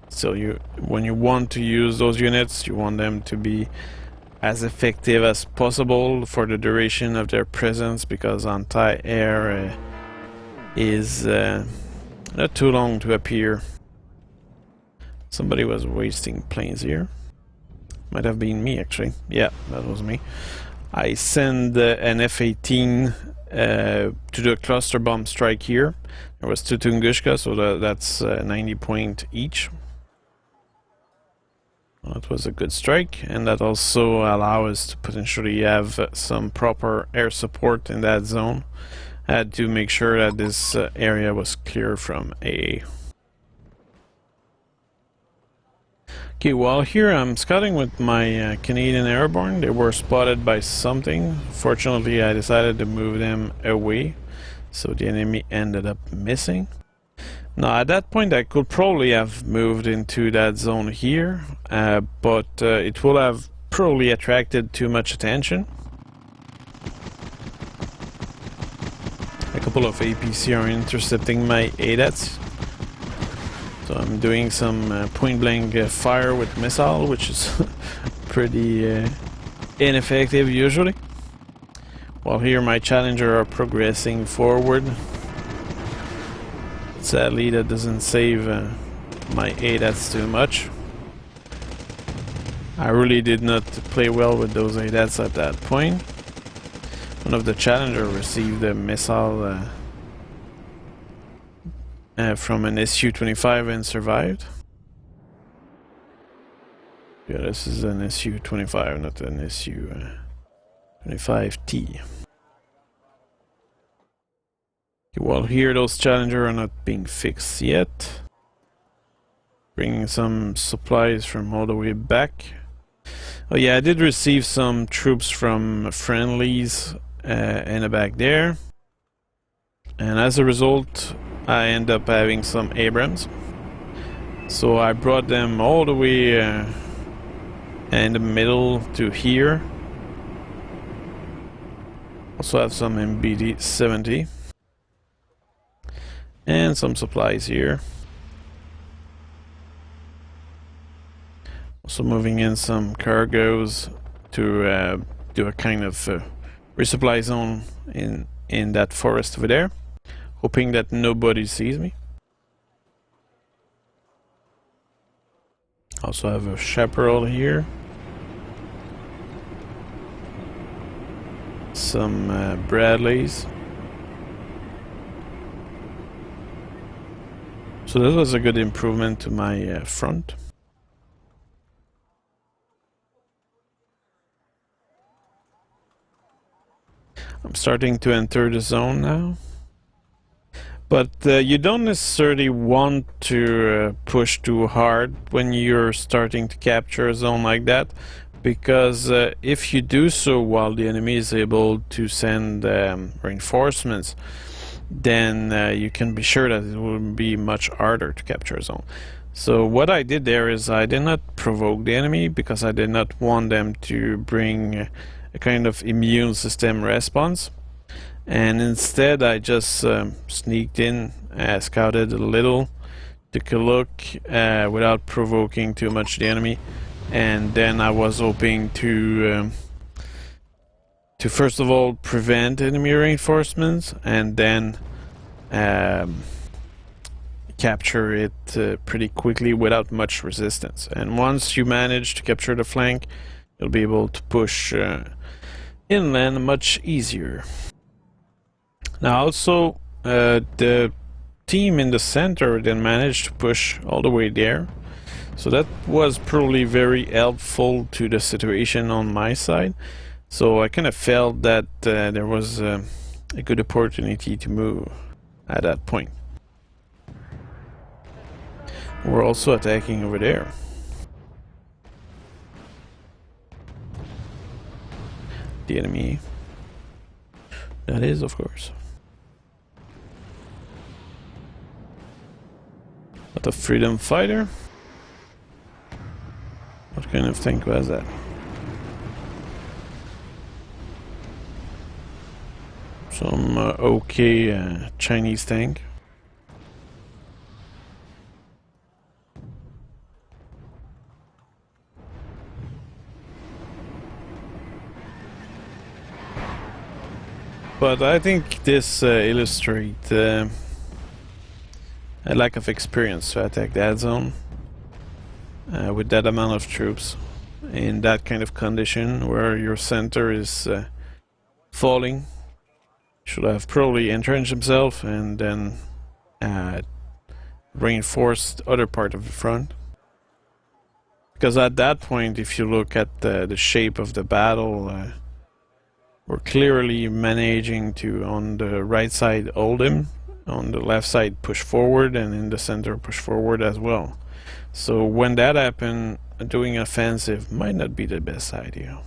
still, when you want to use those units, you want them to be as effective as possible for the duration of their presence, because anti-air is not too long to appear. Somebody was wasting planes here. Might have been me, actually. Yeah, that was me. I send an F-18 to the cluster bomb strike here. There was 2 Tunguska, so that's 90 points each. That was a good strike, and that also allows us to potentially have some proper air support in that zone. I had to make sure that this area was clear from AA. Okay, well here I'm scouting with my Canadian Airborne. They were spotted by something. Fortunately, I decided to move them away, so the enemy ended up missing. Now at that point I could probably have moved into that zone here, but it will have probably attracted too much attention. A couple of APC are intercepting my ADATs. So I'm doing some point-blank fire with missile, which is pretty ineffective usually. While here my challenger are progressing forward. Sadly that doesn't save my ADATs too much. I really did not play well with those ADATs at that point. One of the challenger received a missile from an Su-25 and survived. Yeah, this is an Su-25, not an Su-25T. Well, here those challenger are not being fixed yet. Bringing some supplies from all the way back. Oh yeah, I did receive some troops from friendlies in the back there. And as a result, I end up having some Abrams. So I brought them all the way in the middle to here. Also have some MBD-70. And some supplies here. Also moving in some cargoes to do a kind of resupply zone in that forest over there. Hoping that nobody sees me. Also have a chaparral here. Some Bradleys. So that was a good improvement to my front. I'm starting to enter the zone now. But you don't necessarily want to push too hard when you're starting to capture a zone like that, because if you do so while the enemy is able to send reinforcements, then you can be sure that it will be much harder to capture a zone. So what I did there is I did not provoke the enemy, because I did not want them to bring a kind of immune system response. And instead I just sneaked in, scouted a little, took a look without provoking too much the enemy, and then I was hoping to first of all prevent enemy reinforcements, and then capture it pretty quickly without much resistance. And once you manage to capture the flank, you'll be able to push inland much easier. Now also the team in the center then managed to push all the way there, so that was probably very helpful to the situation on my side. So I kind of felt that there was a good opportunity to move at that point. We're also attacking over there. The enemy. That is, of course. What a freedom fighter. What kind of tank was that? Some okay Chinese tank. But I think this illustrates a lack of experience to attack that zone with that amount of troops in that kind of condition where your center is falling. Should have probably entrenched himself and then reinforced the other part of the front. Because at that point, if you look at the shape of the battle, we're clearly managing to, on the right side, hold him, on the left side push forward, and in the center push forward as well. So when that happened, doing offensive might not be the best idea.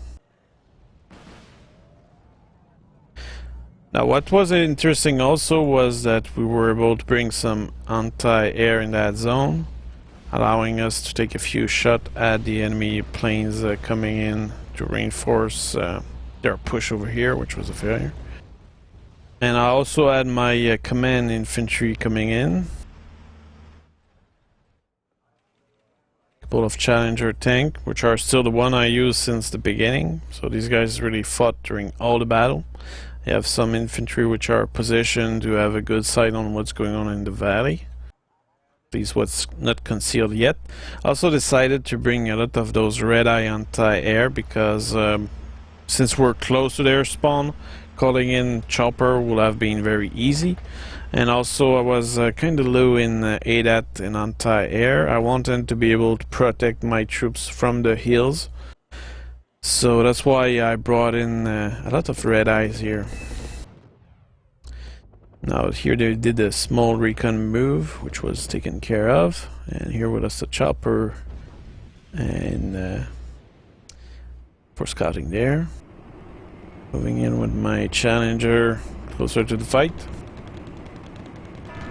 Now what was interesting also was that we were able to bring some anti-air in that zone, allowing us to take a few shots at the enemy planes coming in to reinforce their push over here, which was a failure. And I also had my command infantry coming in. Couple of Challenger tank, which are still the one I used since the beginning. So these guys really fought during all the battle. I have some infantry which are positioned to have a good sight on what's going on in the valley. At least what's not concealed yet. Also decided to bring a lot of those red-eye anti-air because since we're close to their spawn, calling in chopper will have been very easy. And also I was kind of low in ADAT and anti-air. I wanted to be able to protect my troops from the hills. So that's why I brought in a lot of red eyes here. Now here they did a small recon move, which was taken care of. And here with us the chopper and for scouting there. Moving in with my Challenger closer to the fight.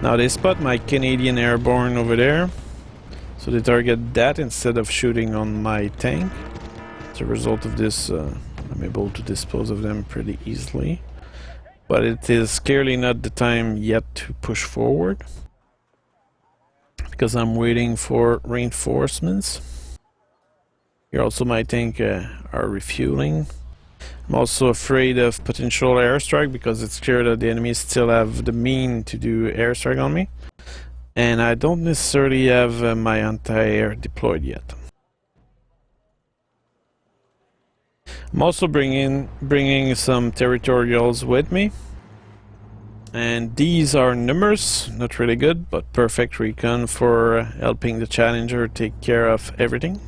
Now they spot my Canadian airborne over there, so they target that instead of shooting on my tank. As a result of this, I'm able to dispose of them pretty easily. But it is clearly not the time yet to push forward, because I'm waiting for reinforcements. Here also my tank are refueling. I'm also afraid of potential airstrike because it's clear that the enemies still have the mean to do airstrike on me. And I don't necessarily have my anti-air deployed yet. I'm also bringing some territorials with me. And these are numerous, not really good, but perfect recon for helping the Challenger take care of everything.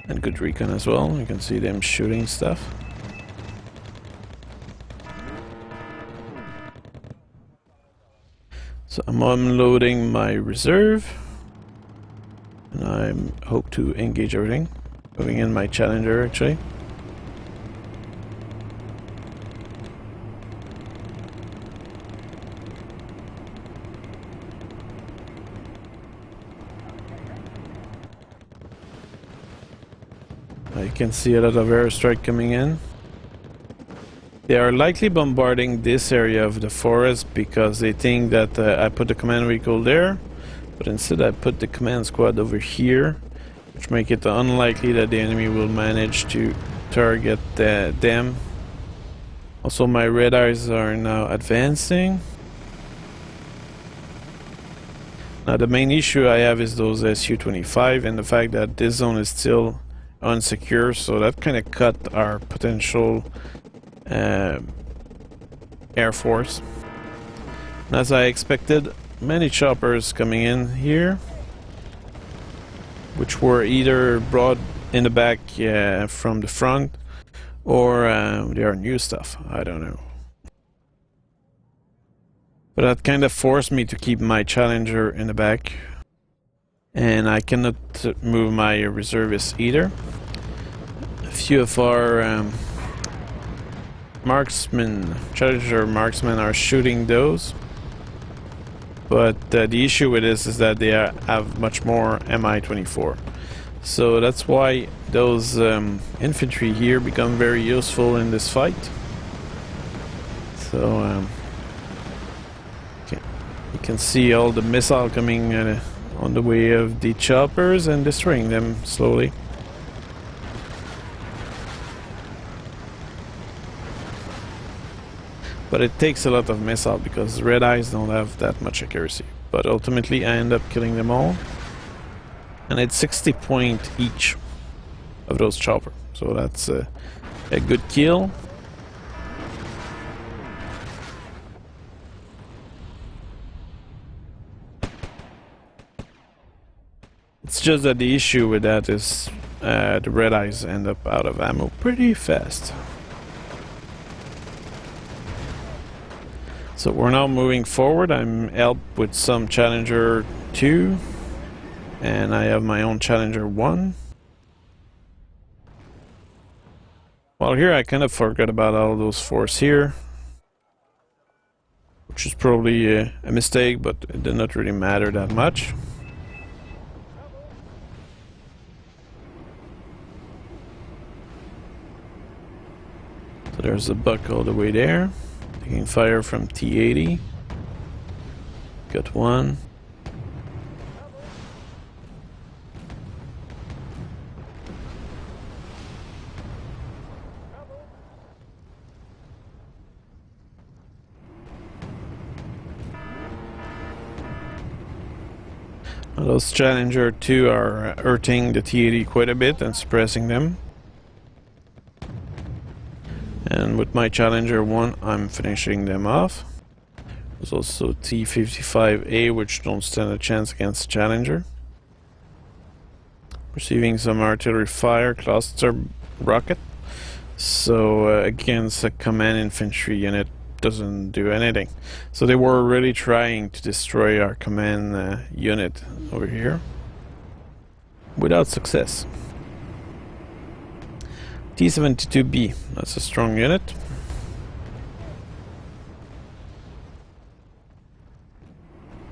And good recon as well. You can see them shooting stuff. So I'm unloading my reserve. And I hope to engage everything. Moving in my Challenger actually. I can see a lot of airstrike coming in. They are likely bombarding this area of the forest because they think that I put the command vehicle there, but instead I put the command squad over here, which make it unlikely that the enemy will manage to target them. Also my red eyes are now advancing. Now the main issue I have is those Su-25 and the fact that this zone is still unsecure, so that kind of cut our potential air force. As I expected, many choppers coming in here. which were either brought in the back from the front, or they are new stuff. I don't know. But that kind of forced me to keep my Challenger in the back. And I cannot move my reservists either. A few of our Challenger marksmen are shooting those. But the issue with this is that they have much more Mi-24. So that's why those infantry here become very useful in this fight. So you can see all the missile coming on the way of the choppers and destroying them slowly. But it takes a lot of missile because red eyes don't have that much accuracy. But ultimately I end up killing them all. And it's 60 points each of those choppers. So that's a good kill. It's just that the issue with that is the red eyes end up out of ammo pretty fast. So we're now moving forward. I'm helped with some Challenger 2 and I have my own Challenger 1. Well, here I kind of forgot about all those force here, which is probably a mistake, but it did not really matter that much. So there's a buck all the way there, taking fire from T-80. Got one. Those Challenger 2 are hurting the T-80 quite a bit and suppressing them. And with my Challenger 1, I'm finishing them off. There's also T-55A, which don't stand a chance against Challenger. Receiving some artillery fire, cluster rocket. So against a command infantry unit, doesn't do anything. So they were really trying to destroy our command unit over here without success. T-72B, that's a strong unit.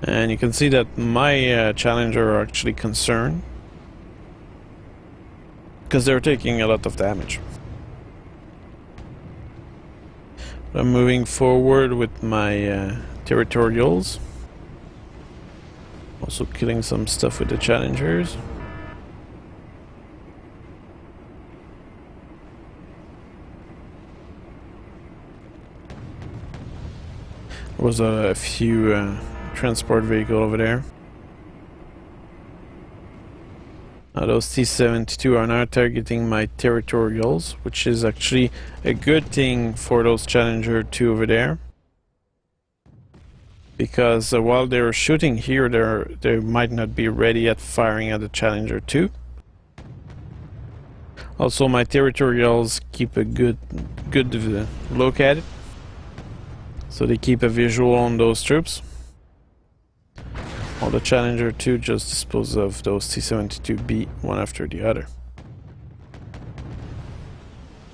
And you can see that my Challenger are actually concerned because they're taking a lot of damage. I'm moving forward with my territorials. Also killing some stuff with the Challengers. There was a few transport vehicles over there. Now those T-72 are now targeting my territorials, which is actually a good thing for those Challenger 2 over there. Because while they're shooting here, they might not be ready at firing at the Challenger 2. Also, my territorials keep a good look at it. So they keep a visual on those troops. While the Challenger 2 just dispose of those T-72B one after the other.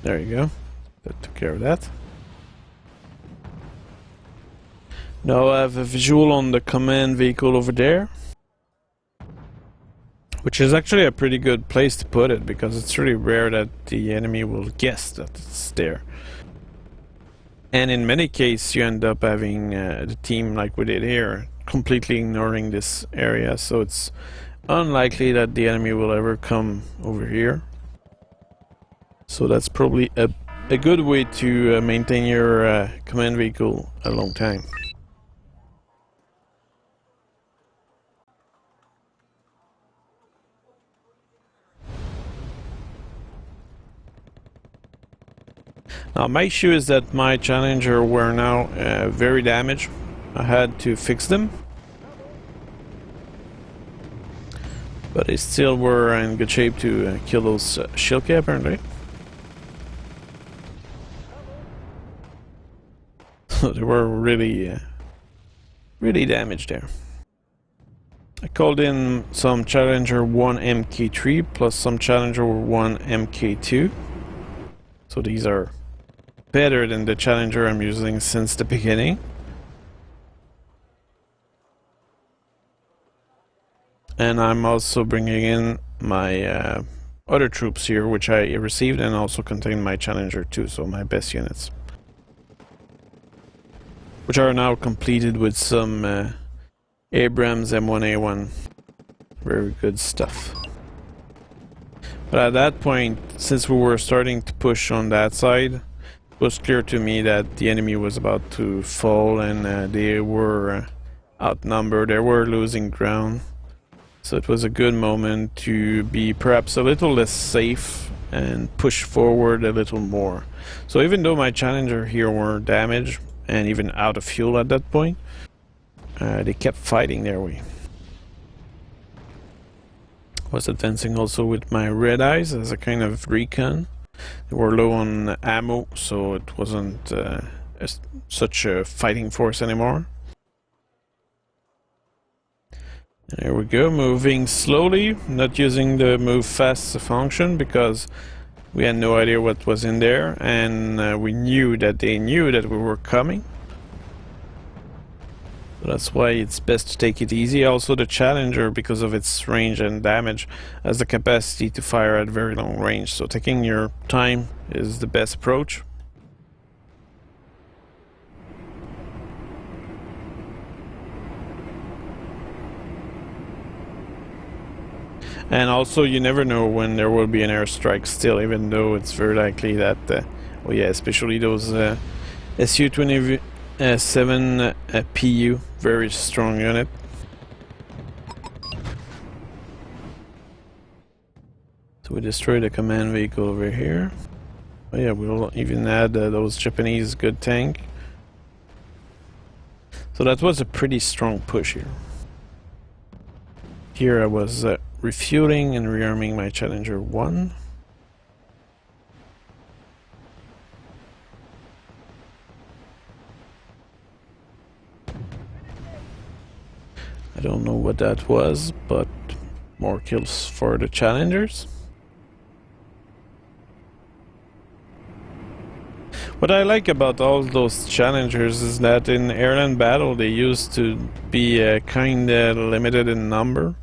There you go. That took care of that. Now I have a visual on the command vehicle over there, which is actually a pretty good place to put it because it's really rare that the enemy will guess that it's there. And in many cases you end up having the team like we did here completely ignoring this area, so it's unlikely that the enemy will ever come over here. So that's probably a good way to maintain your command vehicle a long time. Now my issue is that my Challenger were now very damaged. I had to fix them. But they still were in good shape to kill those Shilke, apparently. So they were really, really damaged there. I called in some Challenger 1 MK3 plus some Challenger 1 MK2. So these are better than the Challenger I'm using since the beginning. And I'm also bringing in my other troops here, which I received and also contain my Challenger 2, so my best units. Which are now completed with some Abrams M1A1. Very good stuff. But at that point, since we were starting to push on that side, it was clear to me that the enemy was about to fall and they were outnumbered, they were losing ground. So it was a good moment to be perhaps a little less safe and push forward a little more. So even though my Challenger here were damaged and even out of fuel at that point, they kept fighting their way. Was advancing also with my red eyes as a kind of recon. They were low on ammo, so it wasn't such a fighting force anymore. There we go, moving slowly, not using the move fast function because we had no idea what was in there, and we knew that they knew that we were coming. So that's why it's best to take it easy. Also the Challenger, because of its range and damage, has the capacity to fire at very long range, so taking your time is the best approach. And also you never know when there will be an airstrike still, even though it's very likely that, oh yeah, especially those Su-27 PU, very strong unit. So we destroyed a command vehicle over here. Oh yeah, we'll even add those Japanese good tank. So that was a pretty strong push here. Here I was refueling and rearming my Challenger 1. I don't know what that was, but more kills for the Challengers. What I like about all those Challengers is that in Airland battle they used to be kinda limited in number.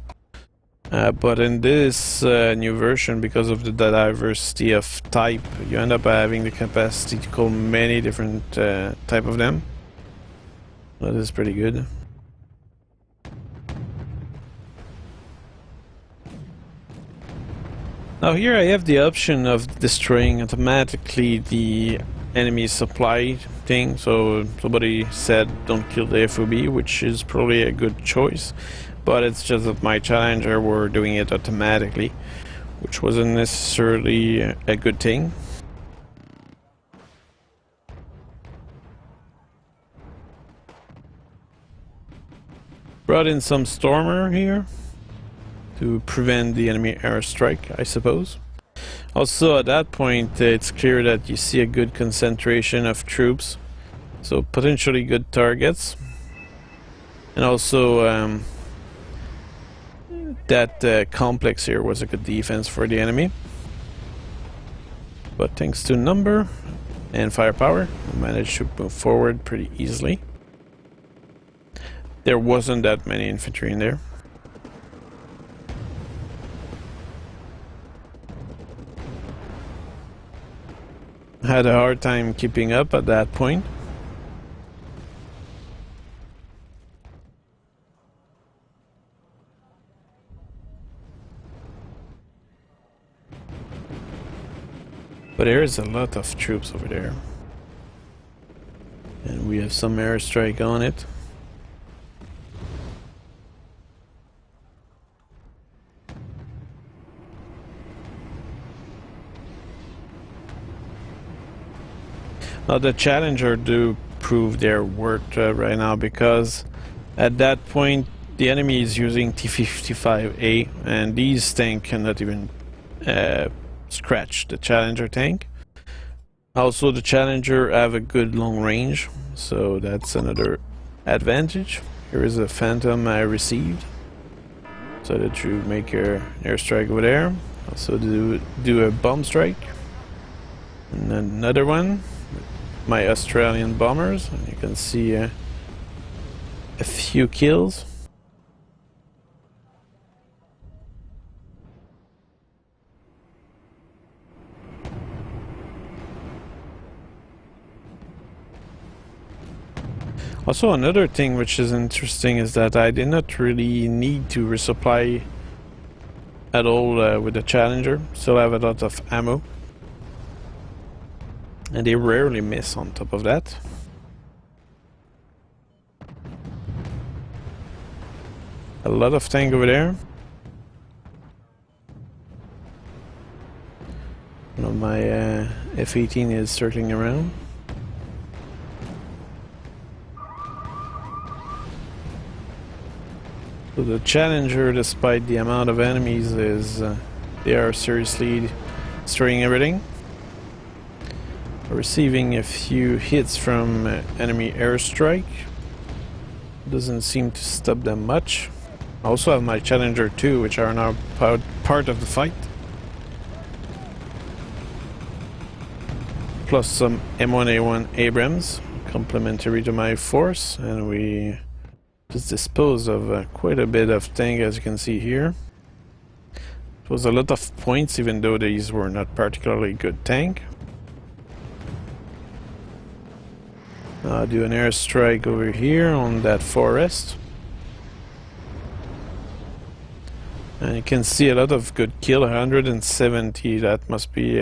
But in this new version, because of the diversity of type, you end up having the capacity to call many different type of them. That is pretty good. Now here I have the option of destroying automatically the enemy supply thing, so somebody said don't kill the FOB, which is probably a good choice, but it's just that my Challenger were doing it automatically, which wasn't necessarily a good thing. Brought in some Stormer here to prevent the enemy airstrike, I suppose. Also at that point it's clear that you see a good concentration of troops, so potentially good targets, and also that complex here was a good defense for the enemy. But thanks to number and firepower, we managed to move forward pretty easily. There wasn't that many infantry in there. Had a hard time keeping up at that point. But there is a lot of troops over there. And we have some airstrike on it. Now the Challenger do prove their worth right now, because at that point the enemy is using T-55A, and these tanks cannot even scratch the Challenger tank. Also, the Challenger have a good long range, so that's another advantage. Here is a Phantom I received, so that you make your airstrike over there. Also do a bomb strike, and another one. My Australian bombers, and you can see a few kills. Also, another thing which is interesting is that I did not really need to resupply at all with the Challenger. Still have a lot of ammo. And they rarely miss on top of that. A lot of tank over there. One of my F-18 is circling around. So the Challenger, despite the amount of enemies, is they are seriously destroying everything. Receiving a few hits from enemy airstrike. Doesn't seem to stop them much. I also have my Challenger 2, which are now part of the fight. Plus some M1A1 Abrams, complementary to my force, and we just disposed of quite a bit of tank, as you can see here. It was a lot of points, even though these were not particularly good tank. I'll do an airstrike over here on that forest. And you can see a lot of good kill, 170, that must be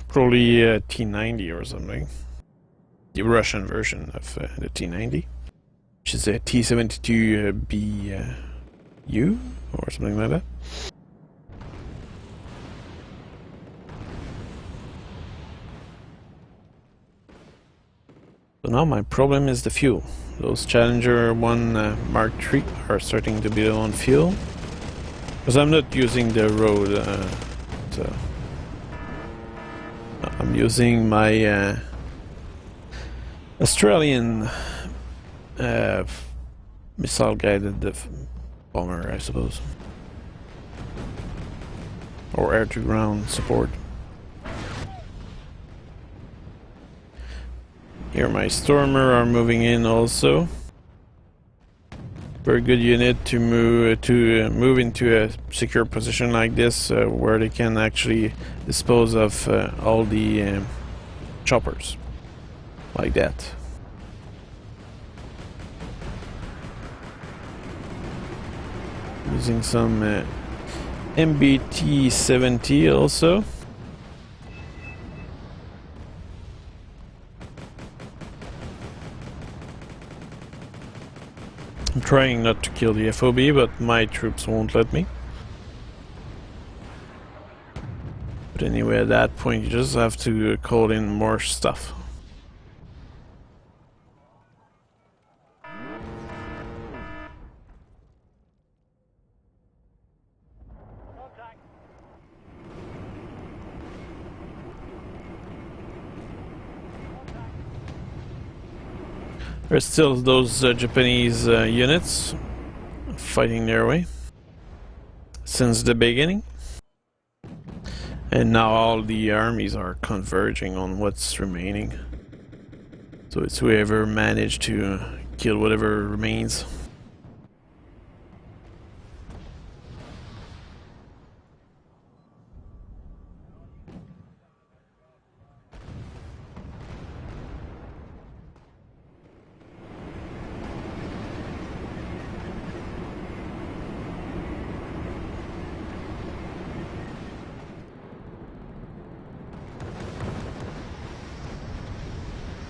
probably a T90 or something. The Russian version of the T90, which is a T72BU or something like that. So now my problem is the fuel. Those Challenger 1 Mark III are starting to be low on fuel. Because I'm not using the road, so I'm using my Australian missile-guided bomber, I suppose. Or air-to-ground support. Here my Stormer are moving in also. Very good unit to move into a secure position like this, where they can actually dispose of all the choppers, like that. Using some MBT-70 also. I'm trying not to kill the FOB, but my troops won't let me. But anyway, at that point you just have to call in more stuff. There's still those Japanese units fighting their way since the beginning. And now all the armies are converging on what's remaining. So it's whoever managed to kill whatever remains.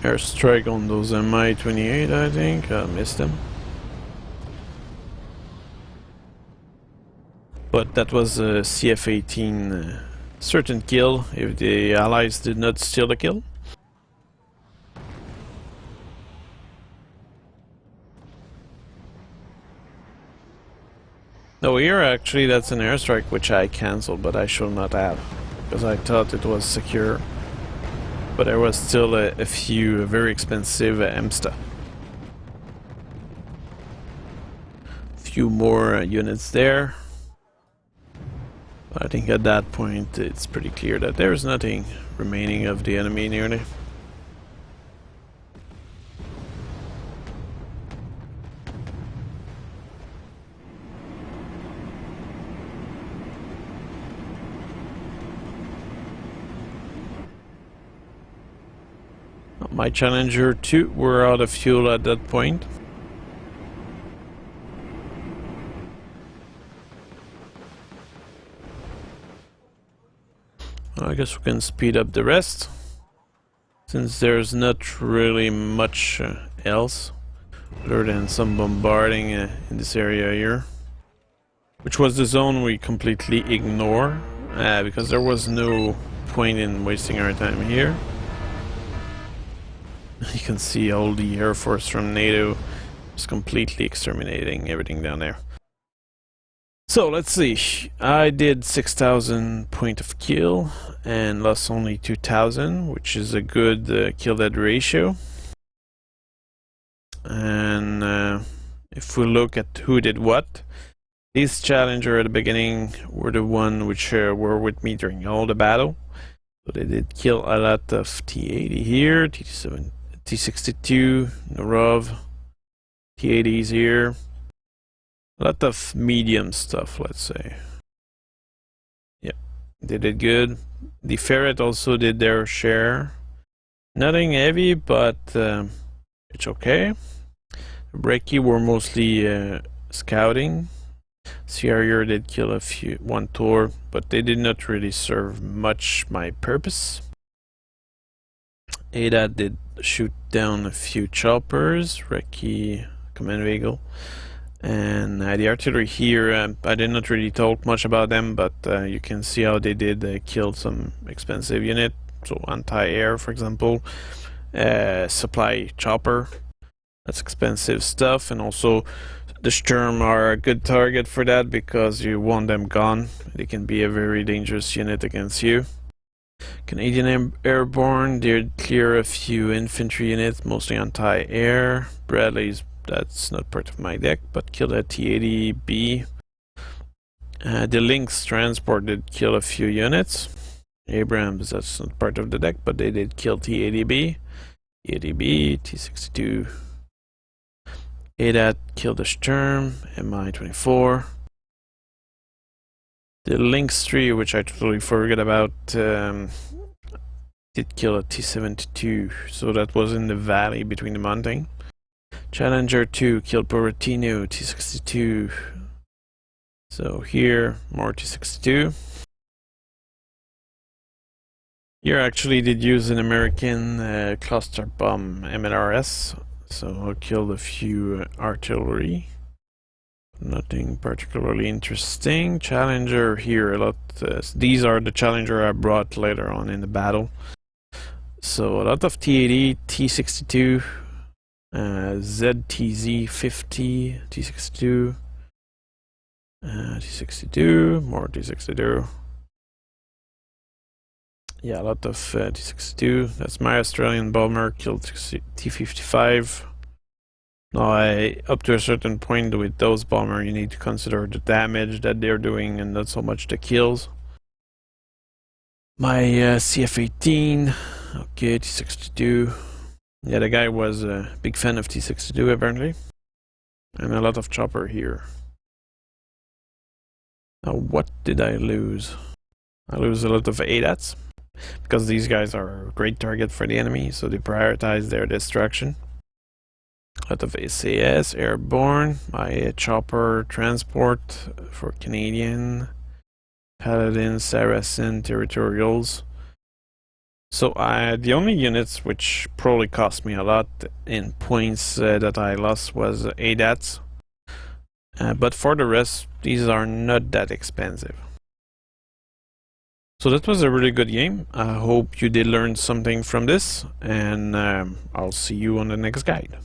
Airstrike on those Mi-28, I think. I missed them. But that was a CF-18 certain kill if the allies did not steal the kill. No, here actually that's an airstrike which I cancelled, but I should not have, because I thought it was secure. But there was still a few very expensive MSTA. Few more units there. I think at that point it's pretty clear that there's nothing remaining of the enemy nearly. My Challenger 2 were out of fuel at that point. I guess we can speed up the rest, since there's not really much else other than some bombarding in this area here, which was the zone we completely ignore because there was no point in wasting our time here. You can see all the Air Force from Nato just completely exterminating everything down there. So let's see, I did 6,000 point of kill and lost only 2,000, which is a good kill dead ratio. And if we look at who did what, these Challenger at the beginning were the one which were with me during all the battle. So they did kill a lot of T-80 here, T-7, T-62, Narov, T-80s here. A lot of medium stuff, let's say. Yeah, they did good. The Ferret also did their share. Nothing heavy, but it's okay. The Brekkie were mostly scouting. Harrier did kill one tour, but they did not really serve much my purpose. Ada did shoot down a few choppers, Recce, command vehicle. And the artillery here, I did not really talk much about them, but you can see how they did kill some expensive unit. So anti-air, for example, supply chopper, that's expensive stuff, and also the Sturm are a good target for that because you want them gone. They can be a very dangerous unit against you. Canadian Airborne did clear a few infantry units, mostly anti-air. Bradley's, that's not part of my deck, but killed a T-80B. The Lynx transport did kill a few units. Abrams, that's not part of the deck, but they did kill T-80B. T-80B, T-62. ADAT killed the Sturm, Mi-24. The Lynx 3, which I totally forgot about, did kill a T-72, so that was in the valley between the mountain. Challenger 2 killed Boratino, T-62. So here, more T-62. Here actually did use an American cluster bomb MLRS, so I killed a few artillery. Nothing particularly interesting. Challenger here, a lot. These are the Challenger I brought later on in the battle. So a lot of T-80, T-62, ZTZ-50, T-62, T-62, more T-62. Yeah, a lot of T-62. That's my Australian bomber, killed T-55. Now, up to a certain point with those bombers, you need to consider the damage that they're doing and not so much the kills. My CF-18, okay, T-62. Yeah, the guy was a big fan of T-62 apparently. And a lot of chopper here. Now, what did I lose? I lose a lot of ADATs, because these guys are a great target for the enemy, so they prioritize their destruction. A lot of SAS, Airborne, my chopper transport for Canadian, Paladin, Saracen, Territorials. So the only units which probably cost me a lot in points that I lost was ADATs. But for the rest, these are not that expensive. So that was a really good game. I hope you did learn something from this, and I'll see you on the next guide.